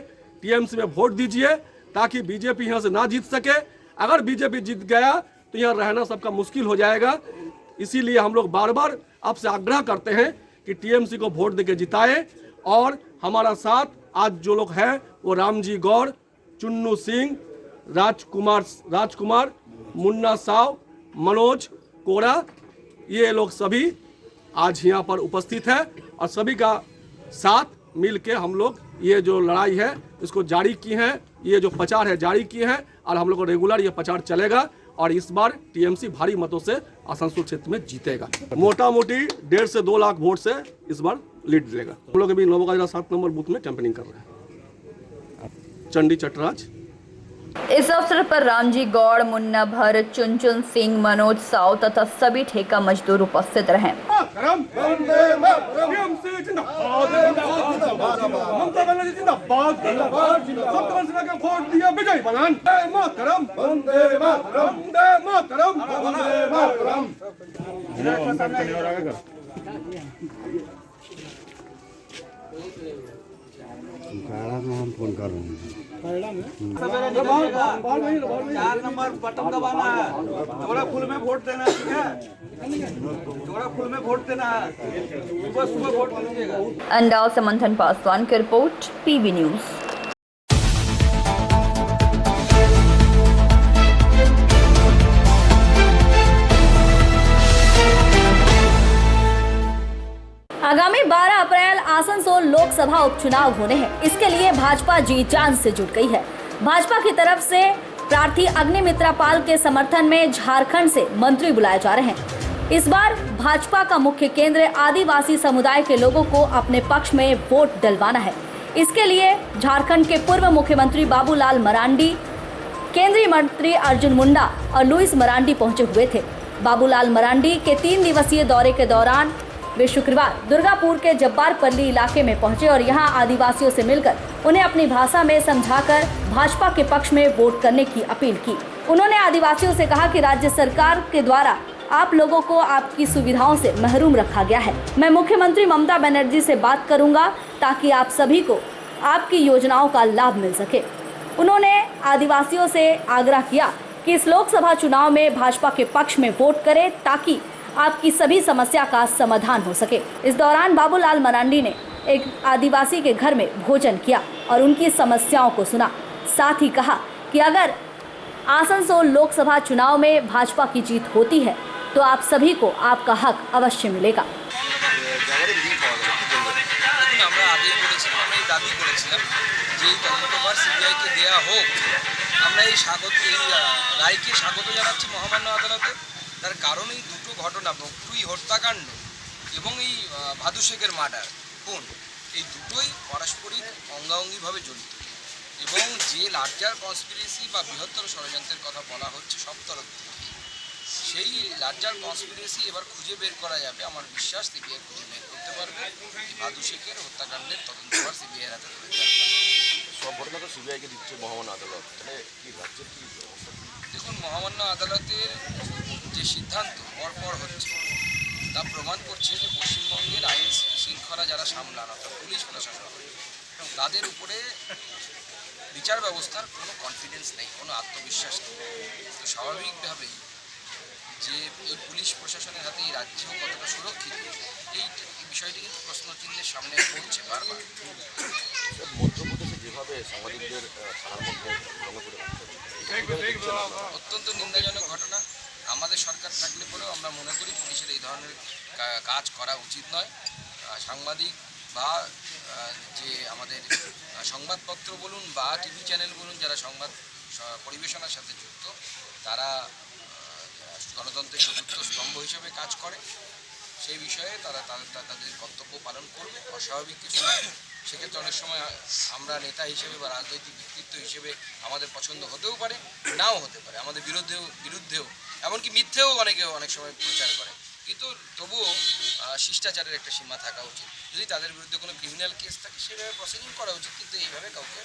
टीएमसी में वोट दीजिए, ताकि बीजेपी यहाँ से ना जीत सके। अगर बीजेपी जीत गया तो यहाँ रहना सबका मुश्किल हो जाएगा। इसीलिए हम लोग बार बार आपसे आग्रह करते हैं कि टीएमसी को वोट देके जिताएं। और हमारा साथ आज जो लोग हैं वो रामजी गौड़, चुन्नू सिंह, राजकुमार, मुन्ना साव, मनोज कोरा, ये लोग सभी आज यहाँ पर उपस्थित है और सभी का साथ मिल के हम लोग ये जो लड़ाई है इसको जारी की है, ये जो प्रचार है जारी किए हैं और हम लोग को रेगुलर ये प्रचार चलेगा और इस बार टीएमसी भारी मतों से आसनसोल क्षेत्र में जीतेगा। मोटा मोटी 1.5 से 2 लाख वोट से इस बार लीड लेगा। हम लोग अभी नवगजरा 7 नंबर बूथ में कैंपेनिंग कर रहे हैं। चंडी चटराज। इस अवसर पर रामजी गौड़, मुन्ना भर, चुनचुन सिंह, मनोज साव तथा सभी ठेका मजदूर उपस्थित रहे। हम फोन कर रहे हैं। 4 नंबर बटन दबाना है, जोड़ा फुल में वोट देना है, ठीक है? जोड़ा फुल में वोट देना है, सुबह सुबह वोट दीजिएगा। अंडाव से मंथन पासवान की रिपोर्ट, पीबी न्यूज। आगामी 12 अप्रैल आसनसोल लोकसभा उपचुनाव होने हैं। इसके लिए भाजपा जी जान से जुट गई है। भाजपा की तरफ से प्रार्थी अग्निमित्रा पाल के समर्थन में झारखंड से मंत्री बुलाए जा रहे हैं। इस बार भाजपा का मुख्य केंद्र आदिवासी समुदाय के लोगों को अपने पक्ष में वोट डलवाना है। इसके लिए झारखंड के पूर्व मुख्यमंत्री बाबूलाल मरांडी, केंद्रीय मंत्री अर्जुन मुंडा और लुइस मरांडी पहुंचे हुए थे। बाबूलाल मरांडी के 3 दिवसीय दौरे के दौरान वे शुक्रवार दुर्गापुर के जब्बारपल्ली इलाके में पहुंचे और यहां आदिवासियों से मिलकर उन्हें अपनी भाषा में समझाकर भाजपा के पक्ष में वोट करने की अपील की। उन्होंने आदिवासियों से कहा कि राज्य सरकार के द्वारा आप लोगों को आपकी सुविधाओं से महरूम रखा गया है। मैं मुख्यमंत्री ममता बनर्जी से बात करूंगा ताकि आप सभी को आपकी योजनाओं का लाभ मिल सके। उन्होंने आदिवासियों से आग्रह किया कि इस लोकसभा चुनाव में भाजपा के पक्ष में वोट करें ताकि आपकी सभी समस्या का समाधान हो सके। इस दौरान बाबूलाल मरांडी ने एक आदिवासी के घर में भोजन किया और उनकी समस्याओं को सुना। साथ ही कहा कि अगर आसनसोल लोकसभा चुनाव में भाजपा की जीत होती है तो आप सभी को आपका हक अवश्य मिलेगा। আমরা আগেই বলেছিলাম, আমরা এই দাবি করেছিলাম যে এই তদন্তভার সিবিআইকে দেওয়া হোক। আমরা এই রায়কে স্বাগত জানাচ্ছি মহামান্য আদালতে। তার কারণ এই দুটো ঘটনা, বকটুই হত্যাকাণ্ড এবং এই ভাদু শেখের মার্ডার খুন, এই দুটোই পারস্পরিক অঙ্গাঙ্গিভাবে জড়িত এবং যে লার্জার কনস্পিরেসি বা বৃহত্তর ষড়যন্ত্রের কথা বলা হচ্ছে সব তরফ থেকে, সেই লার্জার কনস্পিরেসি এবার খুঁজে বের করা যাবে। আমার বিশ্বাস সিবিআই খুঁজে বের করতে পারবে। ভাদু শেখের হত্যাকাণ্ডের তদন্তভার সিবিআই হাতে তুলে দেওয়া সব ঘটনা তো সিবিআইকে দিচ্ছে মহামান্য আদালত। তাহলে কি রাজ্যের কি দেখুন, মহামান্য আদালতের যে সিদ্ধান্ত পরপর হচ্ছে তা প্রমাণ করছে যে পশ্চিমবঙ্গের আইন শৃঙ্খলা যারা সামলান অর্থাৎ পুলিশ প্রশাসন, তাদের উপরে বিচার ব্যবস্থার কোনো কনফিডেন্স নেই, কোনো আত্মবিশ্বাস নেই। তো স্বাভাবিকভাবেই যে এই পুলিশ প্রশাসনের হাতে এই রাজ্য কতটা সুরক্ষিত, এই বিষয়টি কিন্তু প্রশ্নচিহ্নের সামনে পড়ছে বারবার। মধ্যপ্রদেশে যেভাবে সাংবাদিকদের থানার মধ্যে অত্যন্ত নিন্দাজনক ঘটনা। আমাদের সরকার থাকলে পরেও আমরা মনে করি পুলিশের এই ধরনের কাজ করা উচিত নয়। সাংবাদিক বা যে আমাদের সংবাদপত্র বলুন বা টিভি চ্যানেল বলুন, যারা সংবাদ পরিবেশনার সাথে যুক্ত, তারা গণতন্ত্রের চতুর্থ স্তম্ভ হিসেবে কাজ করে। সেই বিষয়ে তারা তাদের কর্তব্য পালন করবে, অস্বাভাবিক কিছু নয়। সেক্ষেত্রে অনেক সময় আমরা নেতা হিসেবে বা রাজনৈতিক ব্যক্তিত্ব হিসেবে আমাদের পছন্দ হতেও পারে, নাও হতে পারে, আমাদের বিরুদ্ধেও এমনকি মিথ্যেও অনেক সময় প্রচার করে। কিন্তু তবুও শিষ্টাচারের একটা সীমা থাকা উচিত। যদি তাদের বিরুদ্ধে কোনো ক্রিমিনাল কেস থাকে সেভাবে প্রসিডিং করা উচিত, কিন্তু এইভাবে কাউকে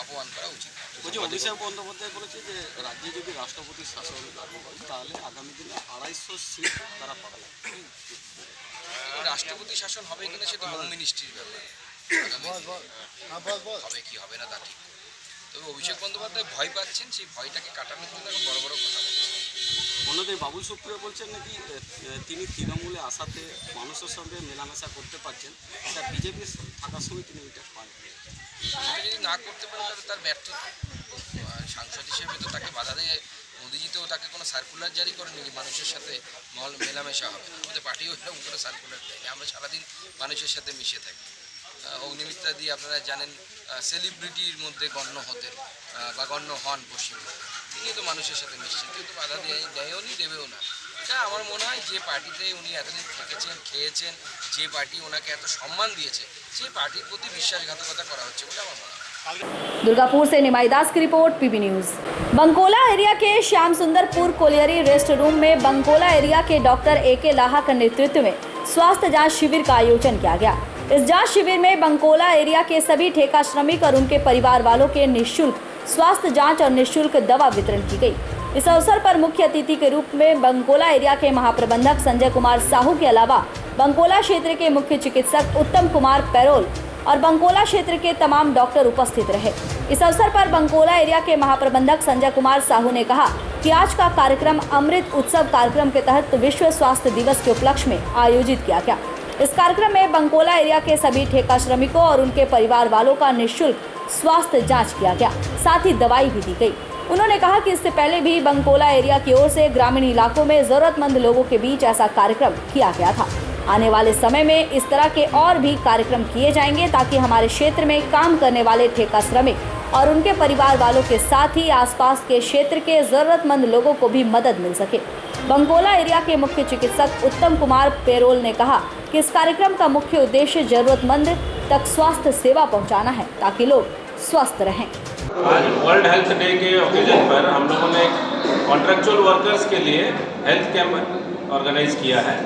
অপমান করা উচিত না। অভিষেক বন্দ্যোপাধ্যায় বলেছে যে রাজ্যে যদি রাষ্ট্রপতির শাসন লাগু হয় তাহলে আগামী দিনে 250 সিট তারা পাবে। রাষ্ট্রপতি শাসন হবে কিনা সেটা হোম মিনিস্ট্রির ব্যাপার, হবে কি হবে না তা ঠিক। তবে অভিষেক বন্দ্যোপাধ্যায় ভয় পাচ্ছেন, সেই ভয়টাকে কাটানোর জন্য এখন বড় বড় কথা বলছেন। অন্যদের বাবুল সুপ্রিয় বলছেন নাকি তিনি তৃণমূলে আসাতে মানুষের সঙ্গে মেলামেশা করতে পারছেন, এটা বিজেপির থাকার সময় তিনি এটা পান। যদি না করতে পারেন তাহলে তার ব্যর্থতা। সাংসদ হিসেবে তো তাকে বাধা দেয়, মোদিজি তো তাকে কোনো সার্কুলার জারি করেনি যে মানুষের সাথে মেলামেশা হবে। আমাদের পার্টিও এরকম কোনো সার্কুলার দেয়নি, আমরা সারাদিন মানুষের সাথে মিশে থাকি। অগ্নিমিত্রা দিয়ে আপনারা জানেন সেলিব্রিটির মধ্যে গণ্য হতেন বা গণ্য হন পশ্চিমবঙ্গে। তিনি তো মানুষের সাথে মিশছেন, কিন্তু বাধা দেয়ও নি, দেবেও না। এটা আমার মনে হয় যে পার্টিতে উনি এতদিন থেকেছেন, খেয়েছেন, যে পার্টি ওনাকে এত সম্মান দিয়েছে, সেই পার্টির প্রতি বিশ্বাসঘাতকতা করা হচ্ছে বলে আমার মনে হয়। दुर्गापुर से निमाई दास की report, PB news. Bankola area के Shyam Sundarpur colliery rest room में बंकोला एरिया के डॉक्टर AK लाहा के नेतृत्व में स्वास्थ्य जांच शिविर का आयोजन किया गया। इस जांच शिविर में बंकोला एरिया के सभी ठेका श्रमिक और उनके परिवार वालों के निःशुल्क स्वास्थ्य जांच और निःशुल्क दवा वितरण की गई। इस अवसर पर मुख्य अतिथि के रूप में बंकोला एरिया के महाप्रबंधक संजय कुमार साहू के अलावा बंकोला क्षेत्र के मुख्य चिकित्सक उत्तम कुमार पैरोल और बंकोला क्षेत्र के तमाम डॉक्टर उपस्थित रहे। इस अवसर पर बंकोला एरिया के महाप्रबंधक संजय कुमार साहू ने कहा कि आज का कार्यक्रम अमृत उत्सव कार्यक्रम के तहत विश्व स्वास्थ्य दिवस के उपलक्ष्य में आयोजित किया गया। इस कार्यक्रम में बंकोला एरिया के सभी ठेका श्रमिकों और उनके परिवार वालों का निःशुल्क स्वास्थ्य जाँच किया गया, साथ ही दवाई भी दी गई। उन्होंने कहा कि इससे पहले भी बंकोला एरिया की ओर से ग्रामीण इलाकों में जरूरतमंद लोगों के बीच ऐसा कार्यक्रम किया गया था। आने वाले समय में इस तरह के और भी कार्यक्रम किए जाएंगे ताकि हमारे क्षेत्र में काम करने वाले ठेका श्रमिक और उनके परिवार वालों के साथ ही आसपास के क्षेत्र के जरूरतमंद लोगों को भी मदद मिल सके। बंकोला एरिया के मुख्य चिकित्सक उत्तम कुमार पेरोल ने कहा कि इस कार्यक्रम का मुख्य उद्देश्य जरूरतमंद तक स्वास्थ्य सेवा पहुंचाना है ताकि लोग स्वस्थ रहें। आज वर्ल्ड हेल्थ डे के ओकेजन पर हम लोगों ने कॉन्ट्रैक्चुअल वर्कर्स के लिए हेल्थ कैंप ऑर्गेनाइज किया है।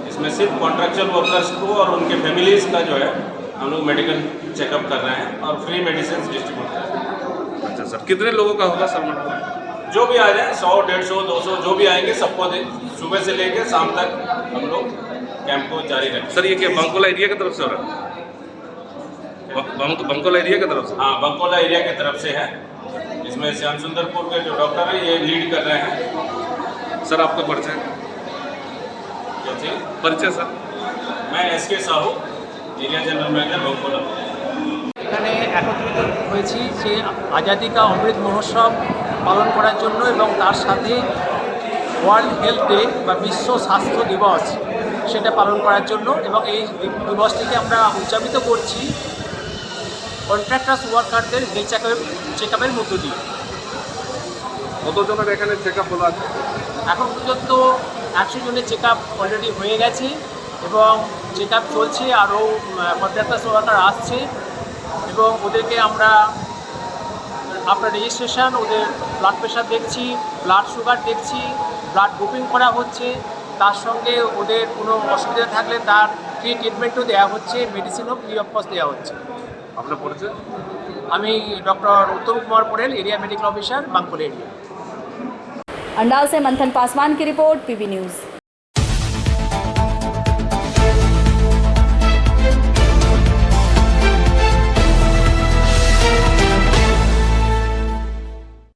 इसमें सिर्फ कॉन्ट्रैक्चुअल वर्कर्स को और उनके फैमिलीज़ का जो है हम लोग मेडिकल चेकअप कर रहे हैं और फ्री मेडिसिन डिस्ट्रीब्यूट कर रहे हैं। अच्छा सर, कितने लोगों का होगा सर? जो भी आ जाए 100, 150, 200 जो भी आएंगे सबको सुबह से लेकर शाम तक हम लोग कैंप को जारी रखें। सर ये क्या बंकोला एरिया की तरफ से हो रहा है? बंकोला एरिया की तरफ से? हाँ, बंकोला एरिया की तरफ से है। इसमें श्याम सुंदरपुर के जो डॉक्टर हैं ये लीड कर रहे हैं। सर आपका परिचय? परिचय सर? मैं SK Sahu, area general manager Bankola. এখানে একত্রিত হয়েছি যে আজাদি কা অমৃত মহোৎসব পালন করার জন্য এবং তার সাথে ওয়ার্ল্ড হেলথ ডে বা বিশ্ব স্বাস্থ্য দিবস সেটা পালন করার জন্য, এবং এই দিবসটিকে আমরা উদযাপিত করছি কন্ট্রাক্টার্স ওয়ার্কারদের হেলথ চেকআপের মধ্য দিয়ে। কতজনের এখানে চেকআপ হলো আছে? এখন পর্যন্ত 100 জনের চেকআপ অলরেডি হয়ে গেছে এবং চেকআপ চলছে, আরও কন্ট্রাক্টার্স ওয়ার্কার আসছে এবং ওদেরকে আমরা আপনার রেজিস্ট্রেশন, ওদের ব্লাড প্রেশার দেখছি, ব্লাড সুগার দেখছি, ব্লাড গ্রুপিং করা হচ্ছে, তার সঙ্গে ওদের কোনো অসুবিধা থাকলে তার ফ্রি ট্রিটমেন্টও দেওয়া হচ্ছে, মেডিসিনও ফ্রি অফ কস্ট দেওয়া হচ্ছে। আপনার পরিচয়? আমি ডক্টর उत्तम Kumar Patel, area medical officer, Bankola area. Andal से मंथन पासवान की रिपोर्ट, पीबी न्यूज।